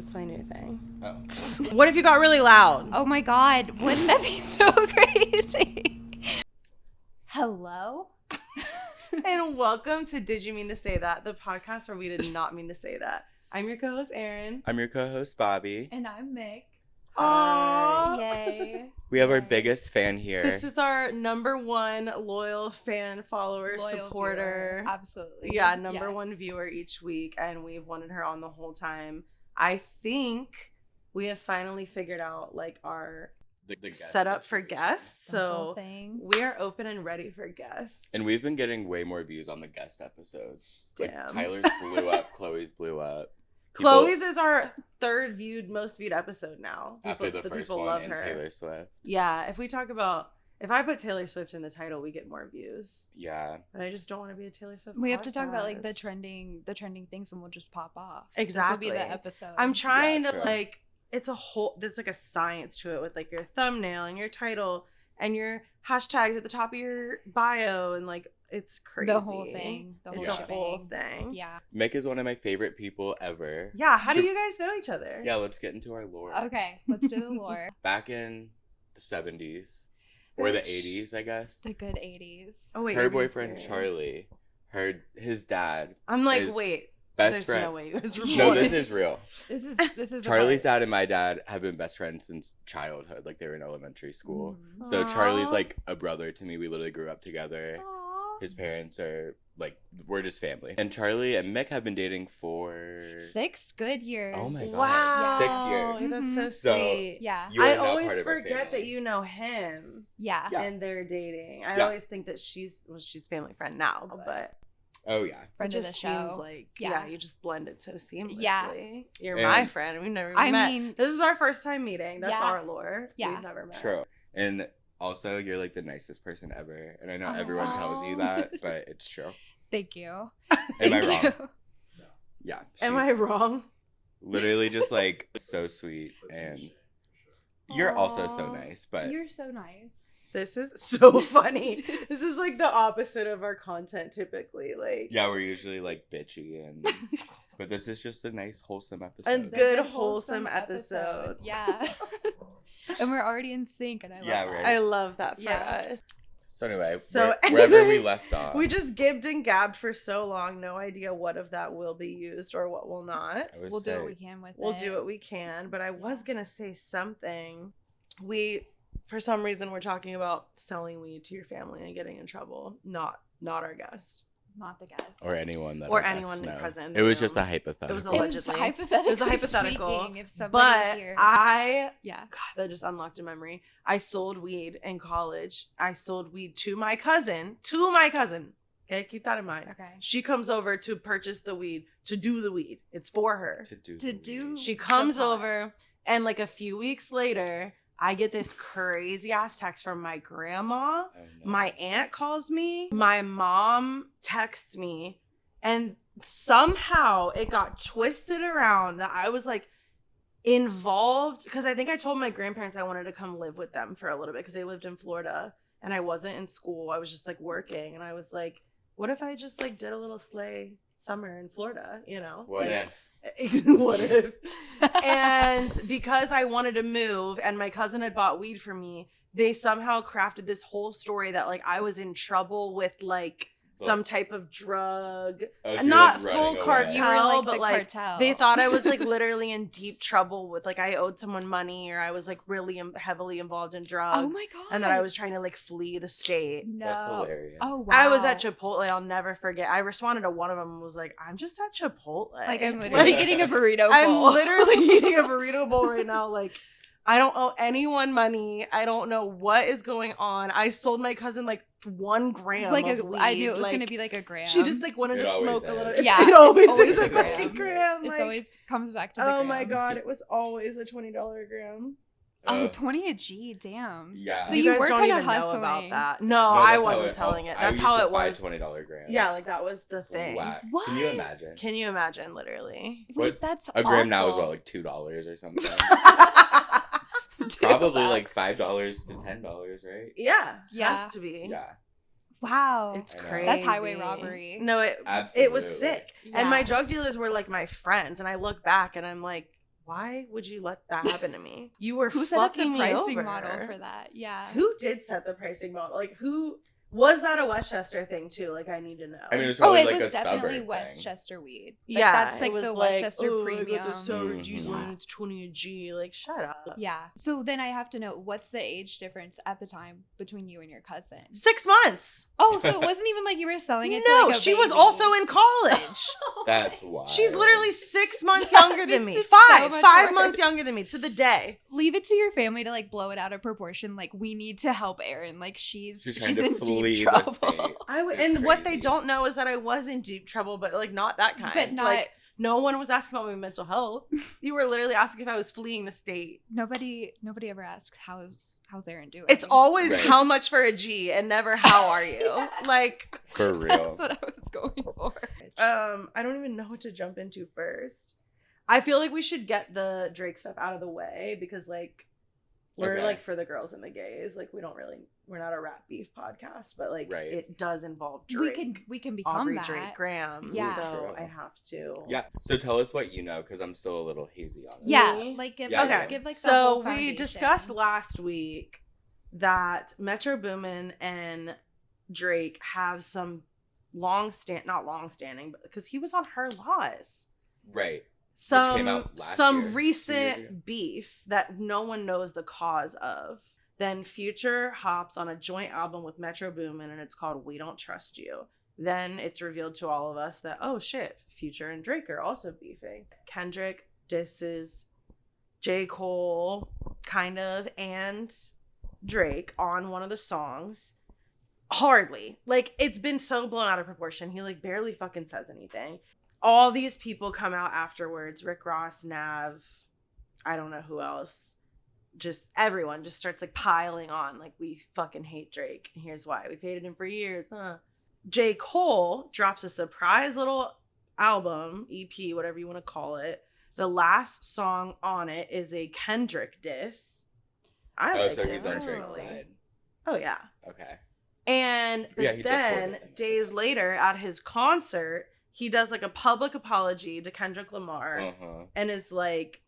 That's my new thing. Oh. What if you got really loud? Oh my God, wouldn't that be so crazy? Hello? And welcome to Did You Mean to Say That? The podcast where we did not mean to say that. I'm your co-host, Erin. I'm your co-host, Bobby. And I'm Mick. Aww. Yay. We have our biggest fan here. This is our number one loyal fan, follower, supporter. Viewer. Absolutely. Yeah, number one viewer each week. And we've wanted her on the whole time. I think we have finally figured out like our the setup for guests. The So whole thing. we are open and ready for guests. And we've been getting way more views on the guest episodes. Damn. Like, Tyler's blew up, Chloe's blew up. Chloe's is our most viewed episode now. After the first one and Taylor Swift. Yeah, if I put Taylor Swift in the title, we get more views. Yeah. But I just don't want to be a Taylor Swift We have to talk about like the podcast. trending things and we'll just pop off. Exactly. This will be the episode. I'm trying to true. like, there's like a science to it with like your thumbnail and your title and your hashtags at the top of your bio and like, it's crazy. The whole thing. It's a whole thing. Yeah. Mick is one of my favorite people ever. Yeah, how do you guys know each other? Yeah, let's get into our lore. Okay, let's do the lore. Back in the 70s. Or the Bitch. 80s, I guess. The good 80s. Oh wait, Her you're being boyfriend, serious. Charlie, his dad, I'm like, is wait, best there's friend. no way you guys were No, born. this is real. This is Charlie's dad and my dad have been best friends since childhood. Like, they were in elementary school. So Charlie's Aw. like a brother to me. We literally grew up together. Aw. His parents are like, we're just family. And Charlie and Mick have been dating for 6 good years. Oh my God. Wow. 6 years. That's so So- sweet. Yeah. You are I now always part of our forget that family. you know him Yeah. Yeah. and they're dating. I Yeah. always think that she's family friend now, but Oh yeah. Friend it of the just show. seems like Yeah. you just blended so seamlessly. Yeah. You're And- my friend and we've never I met. mean- This is our first time meeting. That's Yeah. our lore. Yeah. We've never met. True. And also, you're like the nicest person ever. And I know Oh. everyone tells you that, but it's true. Thank you. Am I Thank wrong? you. Yeah. Am she's I wrong? literally just like so sweet, and you're also so Aw. nice. But You're so nice. This is so funny. This is like the opposite of our content typically. Like yeah, we're usually like bitchy, and but this is just a nice wholesome episode. And The good, wholesome episode. Yeah. And we're already in sync and I love Yeah, that. right. I love that for Yeah. us. So anyway, So wherever we left off, We just gibbed and gabbed for so long. No idea what of that will be used or what will not. I would We'll do say- what we can with it. We'll do what we can. But I was going to say something. For some reason, we're talking about selling weed to your family and getting in trouble. Not our guest. Not the guest. or anyone that Or our guests anyone know. present in It the was just a room. hypothetical. It was It allegedly. was hypothetical. hypothetical. If somebody But here. God, Yeah. that just unlocked a memory. I sold weed in college. I sold weed to my cousin. Okay, keep that in mind. Okay. She comes over to purchase the weed, to do the weed. It's for her. To do- She comes the pot. over, and like a few weeks later, I get this crazy ass text from my grandma. Oh, no. My aunt calls me. My mom texts me. And somehow it got twisted around that I was like involved. Because I think I told my grandparents I wanted to come live with them for a little bit because they lived in Florida. And I wasn't in school. I was just like working. And I was like, what if I just like did a little sleigh summer in Florida, you know? What Like, if? what if? And because I wanted to move and my cousin had bought weed for me, they somehow crafted this whole story that like I was in trouble with like some type of drug. Oh, so you're, Not like, full running away. cartel. You were like but, the like, cartel. They thought I was like literally in deep trouble with like I owed someone money or I was like really heavily involved in drugs. Oh my God. And that I was trying to like flee the state. No. That's hilarious. Oh wow. I was at Chipotle. I'll never forget. I responded to one of them and was like, I'm just at Chipotle. Like I'm literally getting a burrito bowl. I'm literally eating a burrito bowl right now. Like, I don't owe anyone money. I don't know what is going on. I sold my cousin like 1 gram like of weed. I knew it was Like, gonna be like a gram. She just like wanted It to always smoke a is. little. Yeah, it always it's always is a a gram. fucking gram. It Like, always comes back to the oh gram. my God, it was always a $20 gram. Oh, 20 a G, damn. Yeah. So you you guys were don't kind even of know hustling. about that. No, No, I that's how wasn't telling it. That's I how used to it buy was. $20 grams. Yeah, like that was the thing. Whack. What? Can you imagine? Can you imagine, literally? Wait, What? that's A gram now is awful. what, like $2 or something? Probably like $5 to $10, right? Yeah, Yeah. has to be. Yeah. Wow. It's I know. crazy. That's highway robbery. No, it Absolutely. was sick. Yeah. And my drug dealers were like my friends. And I look back and I'm like, why would you let that happen to me? You were Who set up the fucking me pricing over. model for that? Yeah. Who did set the pricing model? Like, who was that a Westchester thing too? Like, I need to know. I mean, it was Oh, probably it like was a definitely suburb Westchester weed. yeah, That's like it was the like, Westchester oh, premium. I got the sour G's Mhm. and it's 20 a G. Like, shut up. Yeah. So then I have to know, what's the age difference at the time between you and your cousin? 6 months. Oh, so it wasn't even like you were selling it to No, like a she was baby. also in college. That's why. She's literally 6 months That younger than me. makes it so much 5 worse. months younger than me to the day. Leave it to your family to like blow it out of proportion. Like, we need to help Erin. Like, she's trying to in flee deep the trouble. state. And what they crazy. don't know is that I was in deep trouble, but like not that kind. But not like no one was asking about my mental health. You were literally asking if I was fleeing the state. nobody ever asks how's Erin doing. It's always Right. how much for a G and never how are you. Yeah. Like For real. That's what I was going for. I don't even know what to jump into first. I feel like we should get the Drake stuff out of the way because like we're Okay. like for the girls and the gays. Like we're not a rap beef podcast, but like Right. it does involve Drake. We can become Aubrey that. Drake Graham. Yeah. So True. I have to. Yeah. So tell us what you know, because I'm still a little hazy on it. Yeah, Me? like give, Yeah, like, yeah. give like the So whole we foundation. discussed last week that Metro Boomin and Drake have some not long standing, but because he was on Her Laws. Right. Some came out last some year, 2 years ago. recent beef that no one knows the cause of. Then Future hops on a joint album with Metro Boomin and it's called We Don't Trust You. Then it's revealed to all of us that, oh shit, Future and Drake are also beefing. Kendrick disses J. Cole, kind of, and Drake on one of the songs. Hardly. Like, it's been so blown out of proportion. He, like, barely fucking says anything. All these people come out afterwards. Rick Ross, Nav, I don't know who else. Just everyone just starts, like, piling on. Like, we fucking hate Drake. And here's why. We've hated him for years. J. Cole drops a surprise little album, EP, whatever you want to call it. The last song on it is a Kendrick diss. I liked So it he's on Drake's personally. side. Oh, yeah. Okay. And but Yeah, he just then quoted it. days later at his concert, he does like a public apology to Kendrick Lamar Uh-huh. and is like,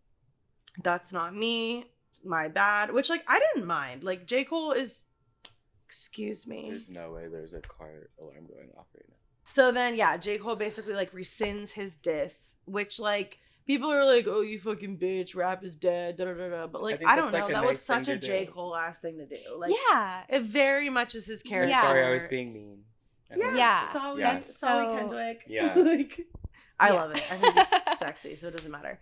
that's not me, my bad. Which like I didn't mind. Like J. Cole is, excuse me. There's no way there's a car alarm going off right now. So then yeah, J. Cole basically like rescinds his diss, which like people are like, oh you fucking bitch, rap is dead, da da da da. But like think I don't that's, know, like, a that was nice thing such a to J. do. Cole ass thing to do. Like Yeah. it very much is his character. Yeah. Sorry, I was being mean. Yeah. Sorry, Yeah. sorry, So- Kendrick. Yeah. Like, I Yeah. love it. I think he's sexy, so it doesn't matter.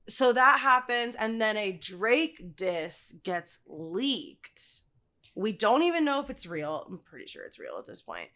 So that happens, and then a Drake diss gets leaked. We don't even know if it's real. I'm pretty sure it's real at this point.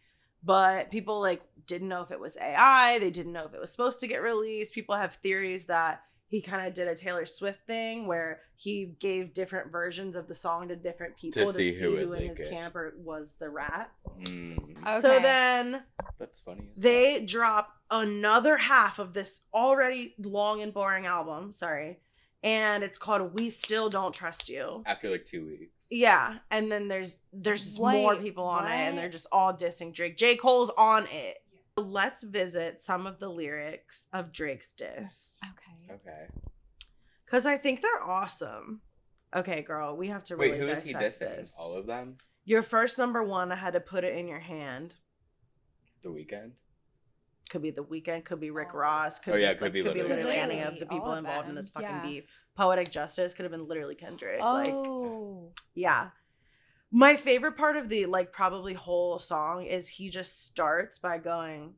But people like didn't know if it was AI. They didn't know if it was supposed to get released. People have theories that he kind of did a Taylor Swift thing where he gave different versions of the song to different people to see who would in leak his it. camp or was the rat. Mm, So Okay. then that's funny. As they drop another half of this already long and boring album. Sorry. And it's called We Still Don't Trust You. fuck. After like 2 weeks. Yeah. And then there's more Wait, people on it and what? they're just all dissing Drake. J. Cole's on it. Let's visit some of the lyrics of Drake's diss. Okay. Okay. Because I think they're awesome. Okay, girl, we have to really Wait, who is he dissect dissing? this. All of them? Your first number one, I had to put it in your hand. The Weekend? Could be The Weeknd, could be Rick Ross, could Oh, yeah, be, could be literally literally any anyone. of the All people of involved in them, this fucking yeah. beef. Poetic Justice could have been literally Kendrick. Like, Oh. yeah. My favorite part of the like probably whole song is he just starts by going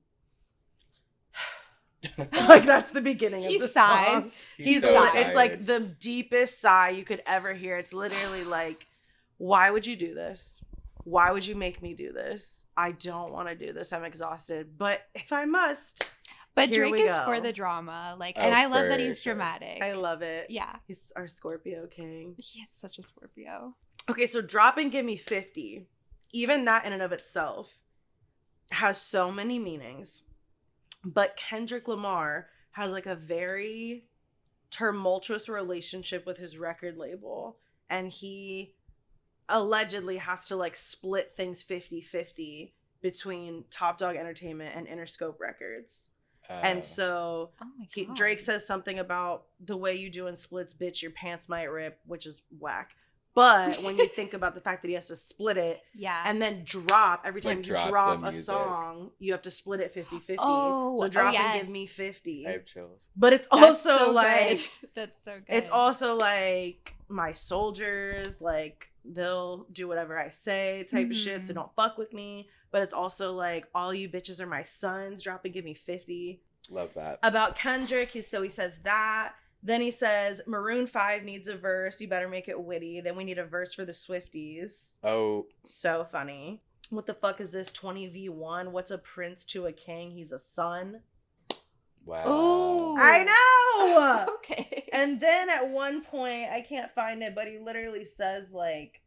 like that's the beginning He of the sighs. song. He's so It's tired. like the deepest sigh you could ever hear. It's literally like, why would you do this? Why would you make me do this? I don't want to do this. I'm exhausted. But if I must, But Here Drake we is go. for the drama. Like, Oh, and I love for that he's sure. dramatic. I love it. Yeah. He's our Scorpio king. He is such a Scorpio. Okay, so drop and give me 50. Even that in and of itself has so many meanings. But Kendrick Lamar has like a very tumultuous relationship with his record label. And he allegedly has to like split things 50-50 between Top Dog Entertainment and Interscope Records. And so Oh my God. Drake says something about the way you do in splits, bitch, your pants might rip, which is whack. But when you think about the fact that he has to split it Yeah. and then drop, every time Like, you drop drop the a music. song, you have to split it 50-50. Oh, so drop and give yes. me 50. I have chills. But it's That's also so like good. That's so good. it's also like my soldiers, like they'll do whatever I say type of shit, so don't fuck with me. But it's also like all you bitches are my sons, drop and give me 50. Love that. About Kendrick, he says that. Then he says Maroon 5 needs a verse. You better make it witty. Then we need a verse for the Swifties. Oh. So funny. What the fuck is this? 20v1? What's a prince to a king? He's a son. Wow. Ooh. I know! Okay. And then at one point, I can't find it, but he literally says, like,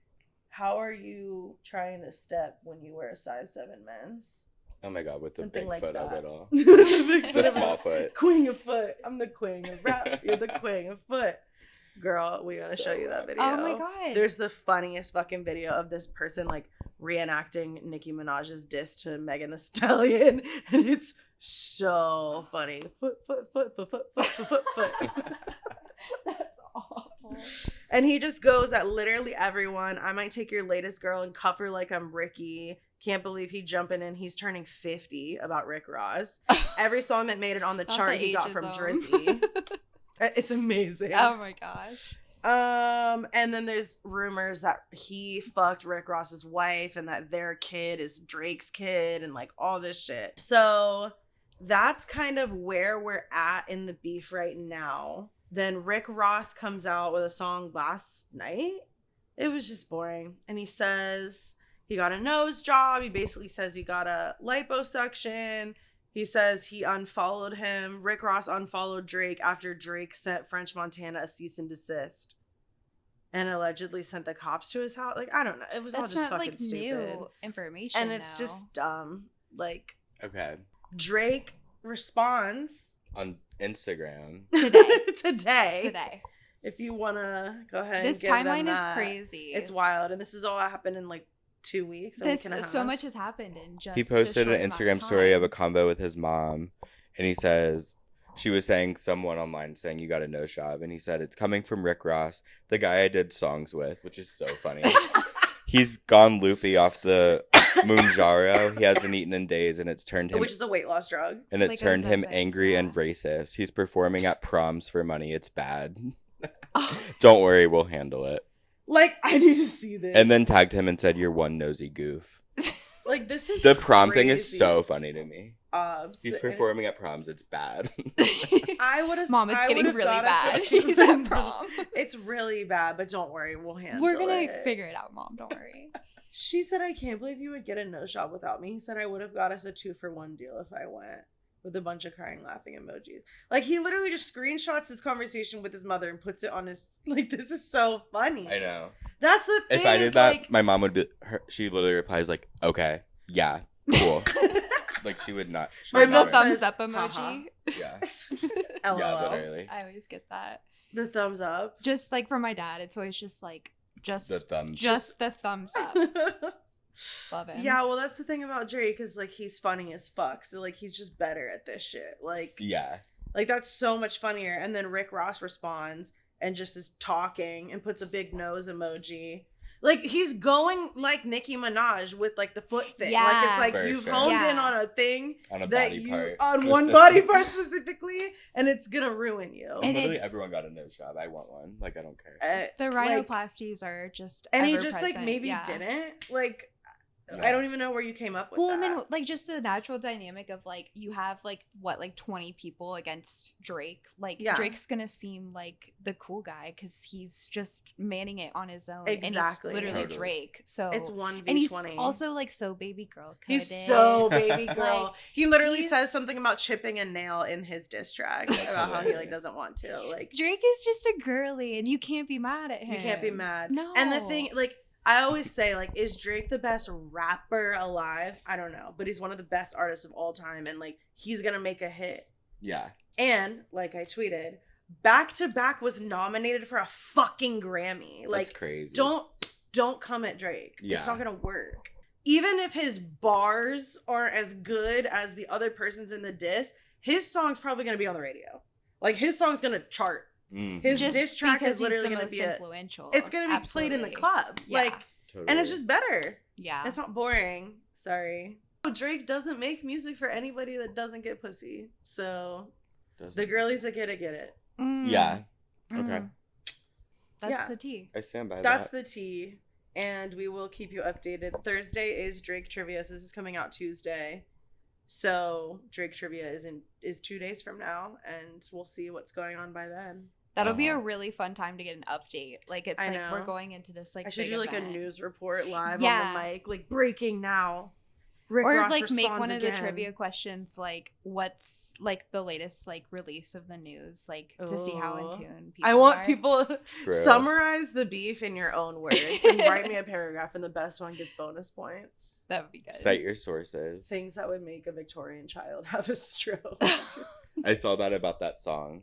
how are you trying to step when you wear a size 7 men's? Oh my God, with the Something big like foot that. of it all. The The small foot. Queen of foot. I'm the queen of rap. You're the queen of foot. Girl, we gotta show you that video. Oh my God. There's the funniest fucking video of this person like reenacting Nicki Minaj's diss to Megan Thee Stallion, and it's so funny. Foot. That's awful. And he just goes at literally everyone. I might take your latest girl and cuff her like I'm Ricky. Can't believe he jumping in. He's turning 50 about Rick Ross. Every song that made it on the Not chart the he got from ageism. Drizzy. It's amazing. Oh my gosh. And then there's rumors that he fucked Rick Ross's wife and that their kid is Drake's kid and like all this shit. So that's kind of where we're at in the beef right now. Then Rick Ross comes out with a song last night. It was just boring. And he says he got a nose job. He basically says he got a liposuction. He says he unfollowed him. Rick Ross unfollowed Drake after Drake sent French Montana a cease and desist. And allegedly sent the cops to his house. Like, I don't know. It was all That's just not fucking like stupid. new information. And it's though. just dumb. Like, Okay. Drake responds On Instagram. today. today. If you want to go ahead This and give them timeline is that. crazy. It's wild. And this has all happened in like 2 weeks. This a week and a so half. much has happened in just He a posted short an amount Instagram of story of a time. combo with his mom, and he says she was saying someone online saying you got a nose job, and he said it's coming from Rick Ross, the guy I did songs with, which is so funny. He's gone loopy off the Mounjaro. He hasn't eaten in days, and it's turned him Which is a weight loss drug. and it's Like turned him Ozempic, angry yeah. and racist. He's performing at proms for money. It's bad. Don't worry, we'll handle it. Like, I need to see this. And then tagged him and said, "You're one nosy goof." like, this is The prom thing is crazy. so funny to me. Obs. He's performing at proms. It's bad. I would have. Mom, it's getting really bad. He's at prom. It's really bad, but don't worry, we'll handle We're gonna it. figure it out, Mom. Don't worry. She said, "I can't believe you would get a nose job without me." He said, "I would have got us a 2-for-1 deal if I went." With a bunch of crying, laughing emojis. Like, he literally just screenshots his conversation with his mother and puts it on his. Like, this is so funny. I know. That's the thing. If I did is, that, like, my mom would be. She literally replies like, "Okay, yeah, cool." Like she would not. She My would The mom never- thumbs says, up emoji. Yeah, LOL. yeah, literally. I always get that. The thumbs up. Just like from my dad, it's always just like The thumbs. just the thumbs up. Love him. Yeah, well, that's the thing about Drake is like he's funny as fuck. So like he's just better at this shit. Like Yeah. that's so much funnier. And then Rick Ross responds and just is talking and puts a big nose emoji. Like he's going like Nicki Minaj with like the foot thing. Like it's Yeah. like For you've sure. honed Yeah. in on a thing On a that body you part. on one body part specifically, and it's gonna ruin you. And Literally it's- everyone got a nose job. I want one. Like I don't care. The like- rhinoplasties are just and he ever just like present. maybe Yeah. didn't like. Yeah. I don't even know where you came up with Well, that. and then like just the natural dynamic of like you have like 20 people against Drake. Like Yeah. Drake's gonna seem like the cool guy because he's just manning it on his own. Exactly. And he's literally Totally. Drake. So It's 1v20. and he's also like so baby girl. He's coded. so baby girl. Like, he literally he's- says something about chipping a nail in his diss track about how he like doesn't want to. Like Drake is just a girly, and you can't be mad at him. you can't be mad. No. And the thing, like I always say, like, is Drake the best rapper alive? I don't know, but he's one of the best artists of all time, and like he's gonna make a hit. Yeah. And like I tweeted, Back to Back was nominated for a fucking Grammy. Like, That's crazy. don't come at Drake. Yeah. It's not gonna work. Even if his bars aren't as good as the other persons in the diss, his song's probably going to be on the radio. Like, his song's going to chart. Mhm. His Just diss track because is literally he's the going to most be influential. it's going to be played in the club. Yeah. Like, and it's just better. Yeah. It's not boring. Sorry. Drake doesn't make music for anybody that doesn't get pussy. So the girlies that get it. Mm. Yeah. Okay. Mm. That's Yeah. the tea. I stand by That's that. the tea. And we will keep you updated. Thursday is Drake Trivia. So this is coming out Tuesday. So Drake Trivia is 2 days from now, and we'll see what's going on by then. That'll be a really fun time to get an update. Like, it's I like know. we're going into this like I should big do like event. a news report live Yeah. on the mic, like breaking now. Rick Or Ross like make responds one of the again. trivia questions like what's like the latest like release of the news, like to see how in Ooh. tune people I want are. people True. summarize the beef in your own words and write me a paragraph, and the best one gets bonus points. That would be good. Cite your sources. Things that would make a Victorian child have a stroke. I saw that about that song.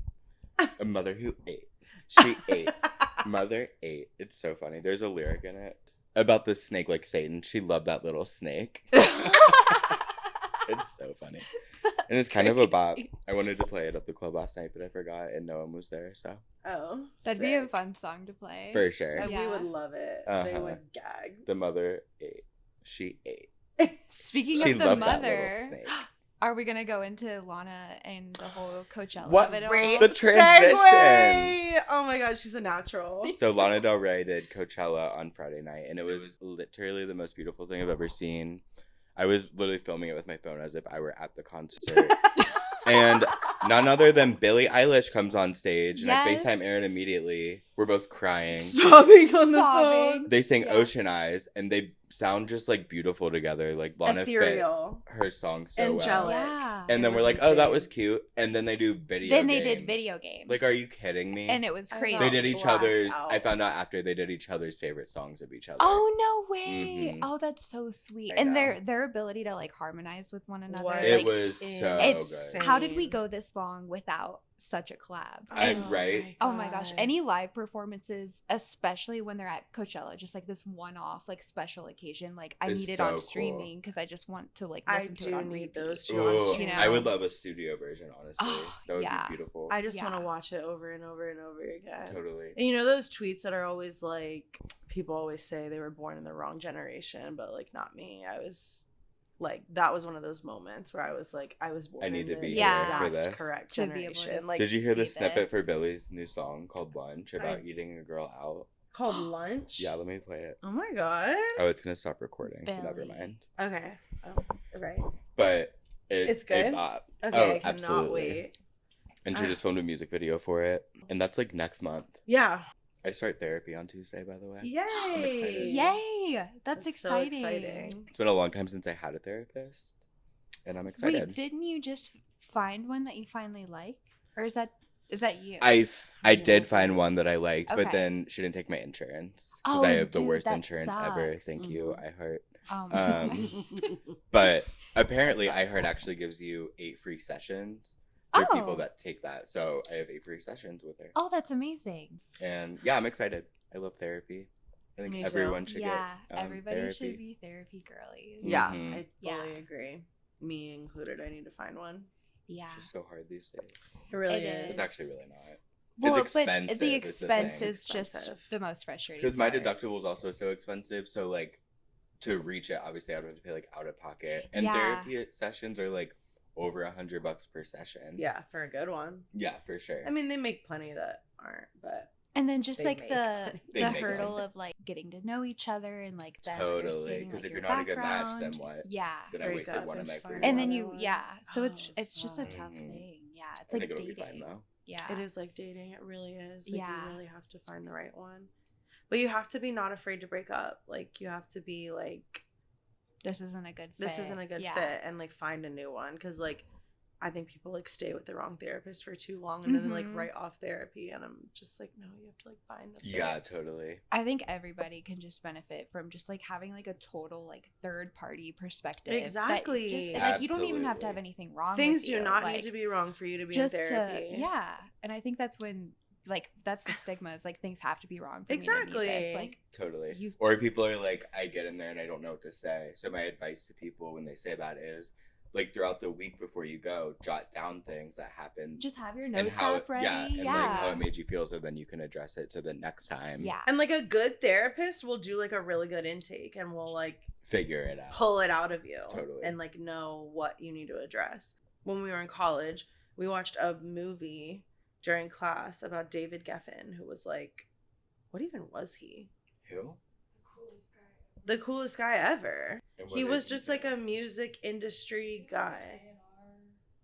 A mother who ate. She ate. Mother ate. It's so funny. There's a lyric in it about the snake like Satan. She loved that little snake. It's so funny. And it's kind of a bop. Crazy. I wanted to play it at the club last night, but I forgot and no one was there, so. Oh, That'd be a sick. fun song to play. For sure. And we Yeah. would love it. They Uh-huh. would gag. The mother ate. She ate. Speaking She of the loved that mother, little snake. are we gonna go into Lana and the whole Coachella What of it all? Great The transition. segue! Oh my god, she's a natural. So Lana Del Rey did Coachella on Friday night, and it was literally the most beautiful thing I've ever seen. I was literally filming it with my phone as if I were at the concert. And none other than Billie Eilish comes on stage, and Yes. I FaceTime Aaron immediately. We're both crying. Sobbing on the Sobbing. phone. They sing Yeah. Ocean Eyes, and they sound just like beautiful together. Like Lana fit Ethereal. her song so Angelic. well. Yeah. And then It we're was like, oh, that insane. was cute. And then they do video Then games. they did video games. Like, are you kidding me? And it was I crazy. They know. did each Blacked other's. out. I found out after they did each other's favorite songs of each other. Oh no way! Mhm. Oh, that's so sweet. I And know. their ability to like harmonize with one another. Was It like, was so it's good. how did we go this long without such a collab? I'm right. Oh my gosh, any live performances, especially when they're at Coachella, just like this one-off like special occasion, like I It's need it so on cool. streaming because I just want to like I listen to it do on need repeat. those two Ooh, on You stream. know? I would love a studio version, honestly. Oh, That would yeah. be beautiful. I just want to Yeah. watch it over and over and over again. Totally. And you know those tweets that are always like, people always say they were born in the wrong generation, but like not me. I was like, that was one of those moments where I was like, I was born I need in to be the here for exact this. correct To be able to generation. Like, Did you hear the see snippet this. for Billy's new song called Lunch about eating a girl out? called Lunch? Yeah, let me play it. Oh my god. Oh, it's gonna stop recording, so never Billy. mind. Okay. Oh, right. But It's good? It bop. Okay, Oh, I cannot absolutely. wait. And she Ah. just filmed a music video for it, and that's like next month. Yeah. I start therapy on Tuesday, by the way. Yay. excited. Yay! That's so exciting. exciting. It's been a long time since I had a therapist, and I'm excited. Wait, didn't you just find one that you finally like, or is that you? I Yeah. did find one that I liked, but Okay. then she didn't take my insurance because Oh, I have the dude, worst that insurance ever. sucks. Thank you, I heart. Oh my Um, God. But apparently, I heard actually gives you 8 free sessions for Oh. people that take that. So I have 8 free sessions with her, Oh, that's amazing. and yeah, I'm excited. I love therapy. I think Me too. everyone should Yeah, get everybody therapy. should be therapy girlies. Yeah, Mhm. I Yeah. fully agree. Me included. I need to find one. Yeah. It's just so hard these days. It really It is. It's actually really not. Well, it's expensive. but the is expense thing. is just Expensive. the most frustrating. Because my part. deductible is also so expensive, so like to reach it, obviously I would have to pay like out of pocket. And Yeah. therapy sessions are like over $100 per session. Yeah, for a good one. Yeah, for sure. I mean, they make plenty that aren't, but And then just They like make the money. They the make hurdle money. of like getting to know each other and like them Totally, understanding, 'cause like, if your you're not a good match, then background. what? Yeah. then I Very wasted good. one of my Then free find And ones. then you one. yeah, so it's Oh, just a God. tough Mhm. thing. Yeah, it's I like think it'll be dating. fine though. Yeah. it is like dating. It really is. Like, Yeah. you really have to find the right one. But you have to be not afraid to break up. Like, you have to be like, This isn't a good fit. this isn't a good Yeah. fit, and like find a new one. Because like, I think people like stay with the wrong therapist for too long, and then they like Mhm. write off therapy, and I'm just like, no, you have to like find the fit. Yeah, totally. I think everybody can just benefit from just like having like a total like third party perspective. that Exactly. just- like you don't even have to have Absolutely. anything wrong. Things with do you. not like, need to be wrong for you to be just in therapy. yeah. And I think that's when like that's the stigma is like things have to be wrong for me to need Exactly. this. Like Totally. You- Or people are like, I get in there and I don't know what to say. So my advice to people when they say that is like throughout the week before you go, jot down things that happened. Just have your and notes how up ready. and like how it made you feel, so then you can address it so the next time. Yeah. And like a good therapist will do like a really good intake and will like Figure it out. pull it out of you. Totally. And like know what you need to address. When we were in college, we watched a movie during class about David Geffen, who was like, what even was he? Who? The coolest guy ever. And what He did was just do? like a music industry guy.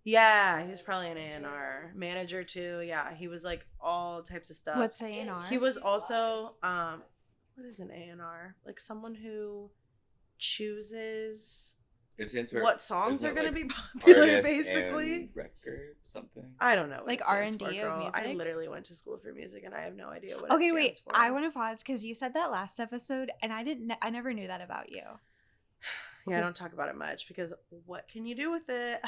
Yeah, he was probably an A&R manager too. Yeah, he was like all types of stuff. What's A&R? He was also what is an A&R? Like someone who chooses It's into what songs isn't are it, going to like, be popular, artist basically. and record something. I don't know. What Like it stands R&D for, of girl. I music? literally went to school for music and I have no idea what Okay, it wait. stands for. I want to pause because you said that last episode, and I never knew that about you. Yeah, I don't talk about it much because what can you do with it?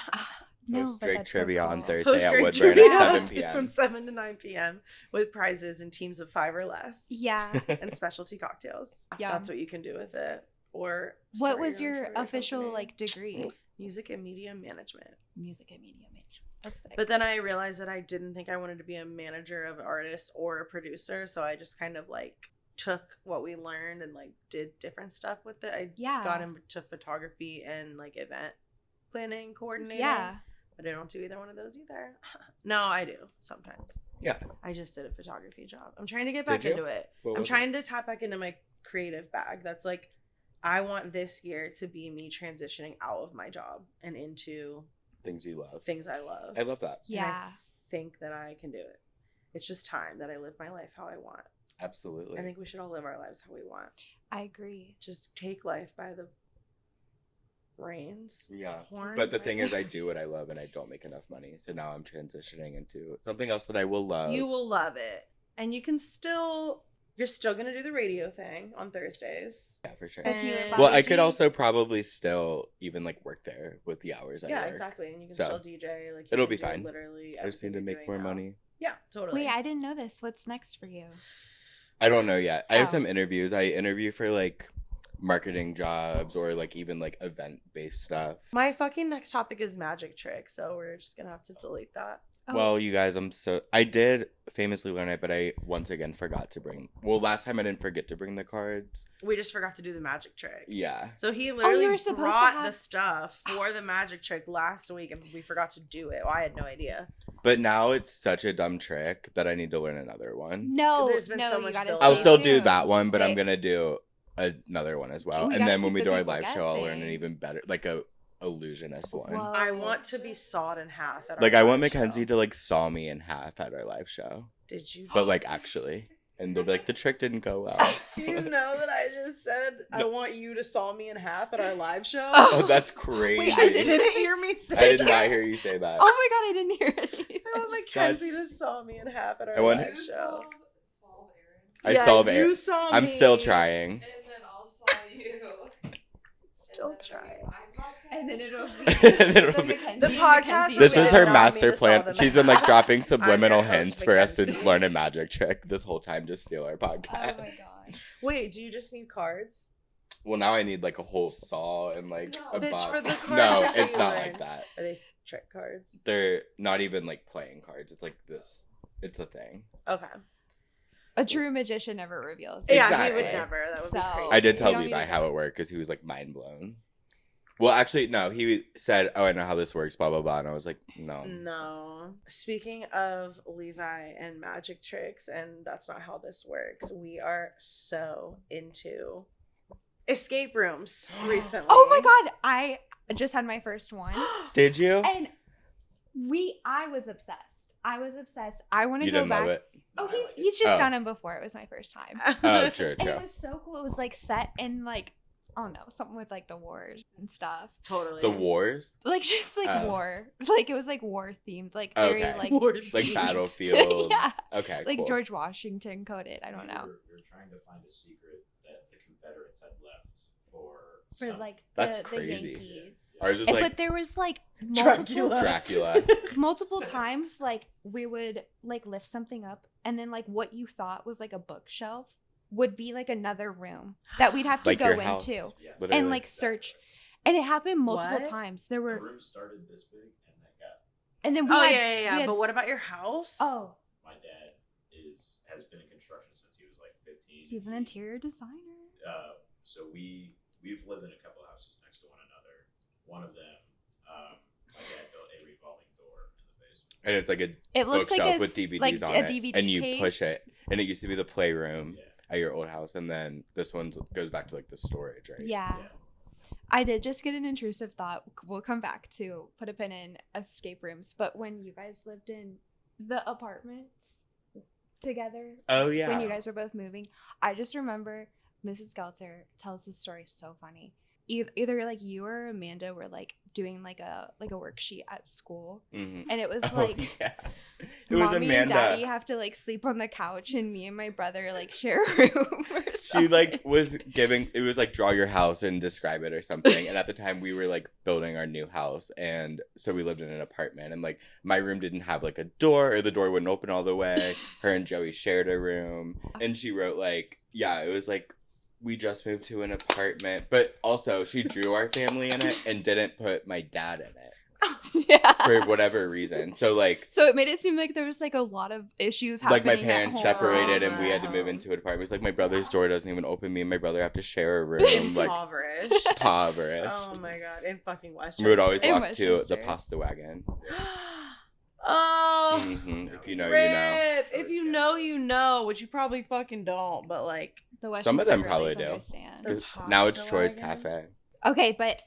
No, Post but Drake that's so trivia on cool. Thursday Post at Drake Woodburn trivia at 7 p.m. from 7 to 9 p.m. with prizes in teams of 5 or less. Yeah. And specialty cocktails. Yeah. That's what you can do with it. Or What start was own your trivia official company. like degree? Music and media management. Music and media management. That's sick. But then I realized that I didn't think I wanted to be a manager of artists or a producer, so I just kind of like took what we learned and like did different stuff with it. I just got into photography and like event planning, coordinating. Yeah. But I don't do either one of those either. No, I do sometimes. Yeah. I just did a photography job. I'm trying to get back Did you? into it. What I'm was trying to tap back into my creative bag. That's like, I want this year to be me transitioning out of my job and into Things you love. things I love. I love that. And Yeah. I think that I can do it. It's just time that I live my life how I want. Absolutely. I think we should all live our lives how we want. I agree. Just take life by the reins. Yeah. Horns. But the thing is, I do what I love and I don't make enough money. So now I'm transitioning into something else that I will love. You will love it. And you can still, you're still going to do the radio thing on Thursdays. Yeah, for sure. That's you And- and Well, Bobby I could G. also probably still even like work there with the hours I Yeah, work. exactly. And you can So, still DJ. Like you it'll can be do fine. Literally, I just need to everything you're make doing more now. money. Yeah, totally. Wait, I didn't know this. What's next for you? I don't know yet. I have Oh. some interviews. I interview for like marketing jobs or like even like event based stuff. My fucking next topic is magic trick, so we're just gonna have to delete that. Oh. Well, you guys, I did famously learn it, but I once again forgot to bring. Well, last time I didn't forget to bring the cards. We just forgot to do the magic trick. Yeah. So he literally were supposed to brought have- the stuff for the magic trick last week, and we forgot to do it. Well, I had no idea. But now it's such a dumb trick that I need to learn another one. No, There's been no, so you much gotta build-up. I'll stay still do tuned. that one, but I'm Wait, gonna do another one as well. We And gotta then when keep we the do our people live show, I'll learn an guessing. even better, like a illusionist one. Whoa. I want to be sawed in half at our Like I want live Mackenzie show. to like saw me in half at our live show, Did you? but like actually, and they'll be like the trick didn't go well. Do you know that I just said I want you to saw me in half at our live show? Oh, that's crazy. Wait, I I didn't- didn't hear me say I did not that. hear you say that. Oh my god, I didn't hear it. I want Mackenzie to saw me in half at our I want- live show. I Yeah, solve you it. saw I'm me. still trying. And then I'll saw you. Still trying. And then it'll be And then it'll be- The podcast This will was be her allowed me master to plan. solve them She's in been like half. dropping I'm subliminal your host, hints for us to Mackenzie. learn a magic trick this whole time to steal our Oh podcast. my god. Wait, do you just need cards? Well, now I need like a whole saw and like a Bitch, box. for the cards No, that it's you not learned. like that. Are they trick cards? They're not even like playing cards. It's like this. It's a thing. Okay. A true magician never reveals. Yeah, he Exactly. would never. That would be So- crazy. I did We tell don't Levi need to how do it worked because he was like mind blown. Well, actually, no. He said, "Oh, I know how this works." Blah blah blah, and I was like, "No." No. Speaking of Levi and magic tricks, and that's not how this works. We are so into escape rooms recently. Oh my god, I just had my first one. Did you? And I was obsessed. I want to You go didn't back. love it. Oh, he's just Oh. done them before. It was my first time. Oh, true, And true. it was so cool. It was like set in like, oh no, something with like the wars and stuff. Totally. The wars, Like just like Oh. war. Like it was like war themed. Like very Okay. like War like themed. battlefield. yeah. Okay. Like cool. George Washington coded. I don't know. We were trying to find a secret that the Confederates had left for For some- like That's the crazy. Yankees. Ours is And- like but there was like multiple Dracula. Dracula. multiple times like we would like lift something up and then like what you thought was like a bookshelf would be like another room that we'd have to Like go your house. into Yes. Literally. and like search. And it happened multiple What? times. There The were, room started this big and then got. and then we Oh had, yeah. we had- But what about your house? oh, My dad has been in construction since he was like 15. he's an interior designer. So we've lived in a couple houses next to one another. One of them, my dad built a revolving door in the basement. And it's like a It looks like bookshelf a, with DVDs like on a it, DVD and you case. push it, and it used to be the playroom Yeah. at your old house, and then this one goes back to like the storage, right? Yeah. I did just get an intrusive thought. We'll come back to put a pin in escape rooms. But when you guys lived in the apartments together, Oh yeah. when you guys were both moving, I just remember Mrs. Gelter tells this story so funny. Either like you or Amanda were like doing like a worksheet at school, Mhm. and it was Oh, like yeah. It was Mommy Amanda. and Daddy have to like sleep on the couch, and me and my brother like share a room or She something. like was giving, it was like draw your house and describe it or something, and at the time we were like building our new house, and so we lived in an apartment, and like my room didn't have like a door, or the door wouldn't open all the way. Her and Joey shared a room, and she wrote like, yeah, it was like we just moved to an apartment, but also she drew our family in it and didn't put my dad in it Yeah. for whatever reason. So like So it made it seem like there was like a lot of issues happening. like my at parents home. separated and we had to move Wow. into an apartment. It was like my brother's door doesn't even open. Me and my brother have to share a room. Like Impoverished. impoverished. Oh my god, in fucking Westchester. We would always In walk to the Westchester. pasta wagon. Oh, If you know, you know. Rip. If you know, you know, which you probably fucking don't. But like, The Westchester Some of them girlies probably do. understand. The 'Cause now it's pasta Troy's wagon? Cafe. Okay, but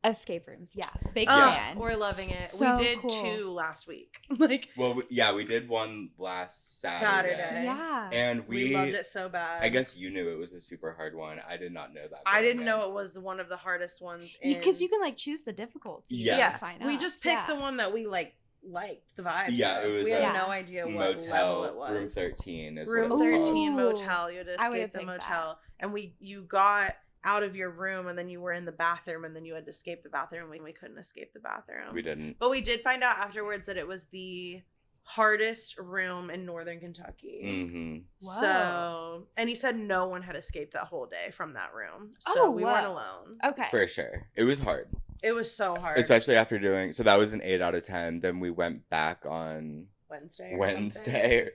escape rooms, yeah, big Yeah. fan. we're loving it. So we did cool. 2 last week. Like Well, we did one last Saturday. Saturday. Yeah. And we loved it so bad. I guess you knew it was a super hard one. I did not know that. I going didn't in. know it was one of the hardest ones. Because you can like choose the difficulty. Yeah. Yeah, Sign we up. just picked Yeah. the one that we liked the vibes. Yeah, of. it was We had like no idea what Motel level it was. Room 13 is Room what it's called. 13 Ooh. motel. You had to I would've escape the picked that. motel, and you got out of your room, and then you were in the bathroom, and then you had to escape the bathroom. We couldn't escape the bathroom. We didn't. But we did find out afterwards that it was the hardest room in northern Kentucky. Mm-hmm. Whoa. So, and he said no one had escaped that whole day from that room. So Oh, we whoa. weren't alone. Okay. For sure. It was hard. It was so hard. Especially after doing, so that was an 8 out of 10. Then we went back on Wednesday.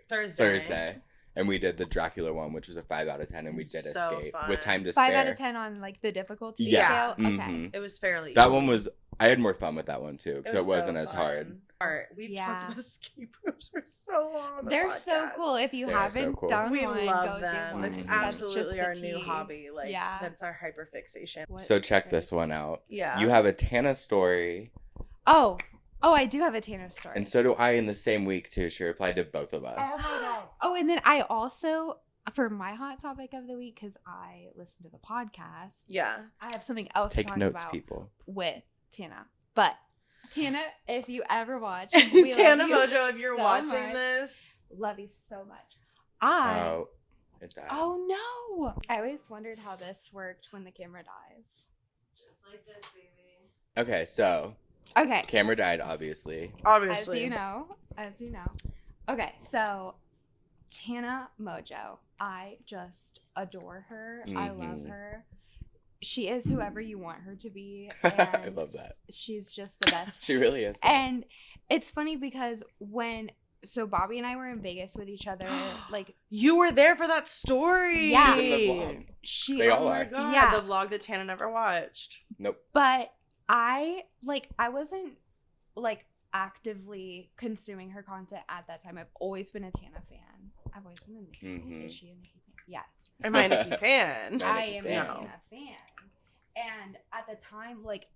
Thursday. And we did the Dracula one, which was a 5 out of 10. And we did So escape fun. with time to 5 spare. out of 10 on like the difficulty Yeah. scale. Okay. Mhm. It was fairly. That easy. one was, I had more fun with that one too. Because it, was wasn't so as fun. hard. We've Yeah. talked about escape rooms for so long. on the They're so podcast. cool. If you They are so haven't cool. done We one, love go them. do one. It's Mhm. That's absolutely just the our new tea. hobby. Like, Yeah. that's our hyperfixation. What So is check it? this one out. Yeah. You have a Tana story. Oh, I do have a Tana story. And so do I in the same week too. She replied to both of us. Oh, and then I also, for my hot topic of the week, because I listen to the podcast, Yeah. I have something else to Take talk notes, about people. with Tana. But Tana, if you ever watch, we Tana love you Mojo, if you're so watching much. this. Love you so much. Oh, it died. Oh no! I always wondered how this worked when the camera dies. Just like this, baby. Okay, so Okay. camera died, obviously. Obviously. As you know. Okay, so Tana Mojo, I just adore her. I love Mhm. her. She is whoever you want her to be, I and love that. she's just the best. She really is. And it's funny because so Bobby and I were in Vegas with each other, like You were there for that story. Yeah. She's in the vlog. she. They Oh all my are. god. Yeah. The vlog that Tana never watched. Nope. But I wasn't like actively consuming her content at that time. I've always been a Tana fan. I've always been a Nikki fan. Mhm. Is she a Nikki fan? Yes. Am I a Nikki fan? No, I Nikki am fan. a Tana fan. And at the time, like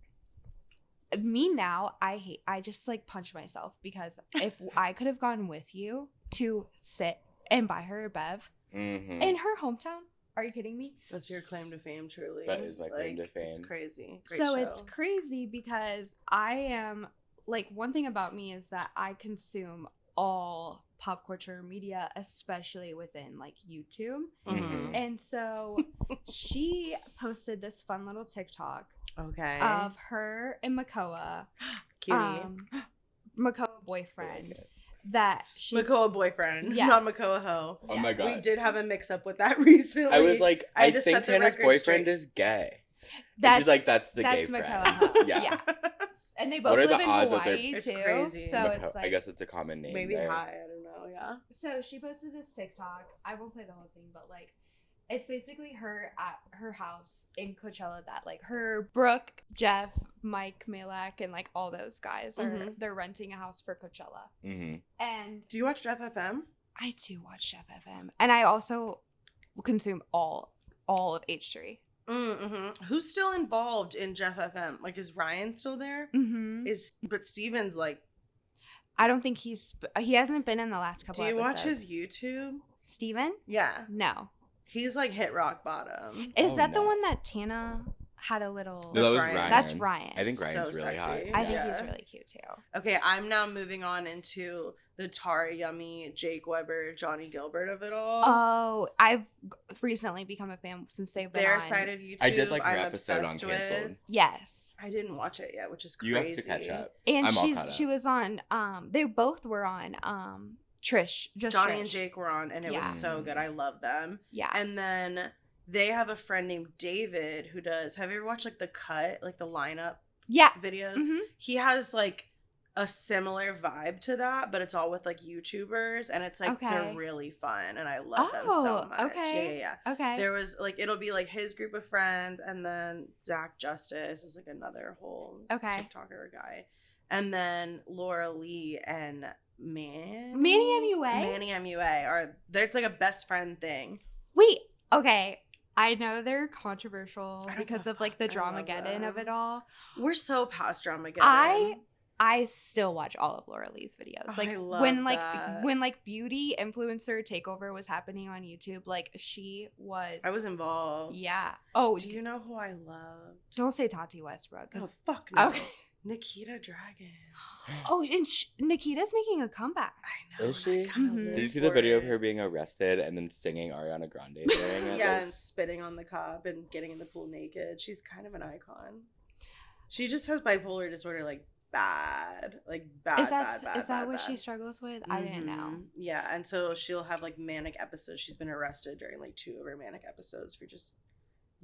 me now, I just like punch myself because if I could have gone with you to sit and buy her a bev Mm-hmm. in her hometown, are you kidding me? That's your claim to fame, truly. That is my claim to It's fame. crazy. Great So show. it's crazy because I am like, one thing about me is that I consume all pop culture media, especially within like YouTube. Mhm. And so she posted this fun little TikTok Okay. of her and Makoa, Cutie. Makoa boyfriend, that she Makoa boyfriend, Yes. not Makoa ho. Oh my god. We did have a mix up with that recently. I was like, I I just think set the Tana's record boyfriend straight. is gay. And she's like, that's the gay that's friend. Makoa. Yeah. And they both What are live the in odds that they're- Hawaii It's too. crazy. So it's like I guess it's a common name. Maybe there. high. I don't know. Yeah. So she posted this TikTok. I won't play the whole thing, but like it's basically her at her house in Coachella that like her, Brooke, Jeff, Mike Malak, and like all those guys are they're renting a house for Coachella. Mm-hmm. And Do you watch Jeff FM? I do watch Chef FM. And I also consume all of H3. Mm-hmm. Who's still involved in Jeff FM? Like, is Ryan still there? Mm-hmm. But Steven's like. I don't think he hasn't been in the last couple Do you episodes. watch his YouTube? Steven? Yeah. No. He's like hit rock bottom. Is Oh, that the no. one that Tana had a little... No, that was Ryan. Ryan. That's Ryan. I think Ryan's So really hot. sexy. I think Yeah. he's really cute too. Okay, I'm now moving on into the Tara Yummy, Jake Weber, Johnny Gilbert of it all. Oh, I've recently become a fan since they've been Their on. side of YouTube. I did like her I'm episode on obsessed Cancelled. with. Yes. I didn't watch it yet, which is crazy. You have to catch up. And I'm all caught she up. was on they both were on Trish. Just Johnny Trish. and Jake were on, and it Yeah. was so good. I love them. Yeah. And then they have a friend named David who does. Have you ever watched like the cut, like the lineup Yeah. videos? Mhm. He has like a similar vibe to that, but it's all with like YouTubers, and it's like they're Okay. really fun, and I love them so Oh, much. okay. Yeah. Okay. There was like it'll be like his group of friends, and then Zach Justice is like another whole Okay. TikToker guy, and then Laura Lee and Manny MUA are it's like a best friend thing. Wait. Okay. I know they're controversial I don't because give a of like fuck. the I love Dramageddon of them. it all. We're so past Dramageddon. I still watch all of Laura Lee's videos. Oh, Like I love when that. when beauty influencer takeover was happening on YouTube, like she was I was involved. Yeah. Oh, Do you know who I love? don't say Tati Westbrook. Oh 'cause- fuck no. Okay. Nikita Dragon. Oh, and Nikita's making a comeback. I know. Is and I she? kinda Mhm. live Did you see the for video of it. her being arrested and then singing Ariana Grande during it? Yeah, That and was- spitting on the cop and getting in the pool naked. She's kind of an icon. She just has bipolar disorder, like bad, like bad. Is that bad, bad, what bad. she struggles with? I didn't know. Mhm. Yeah, and so she'll have like manic episodes. She's been arrested during like 2 of her manic episodes for just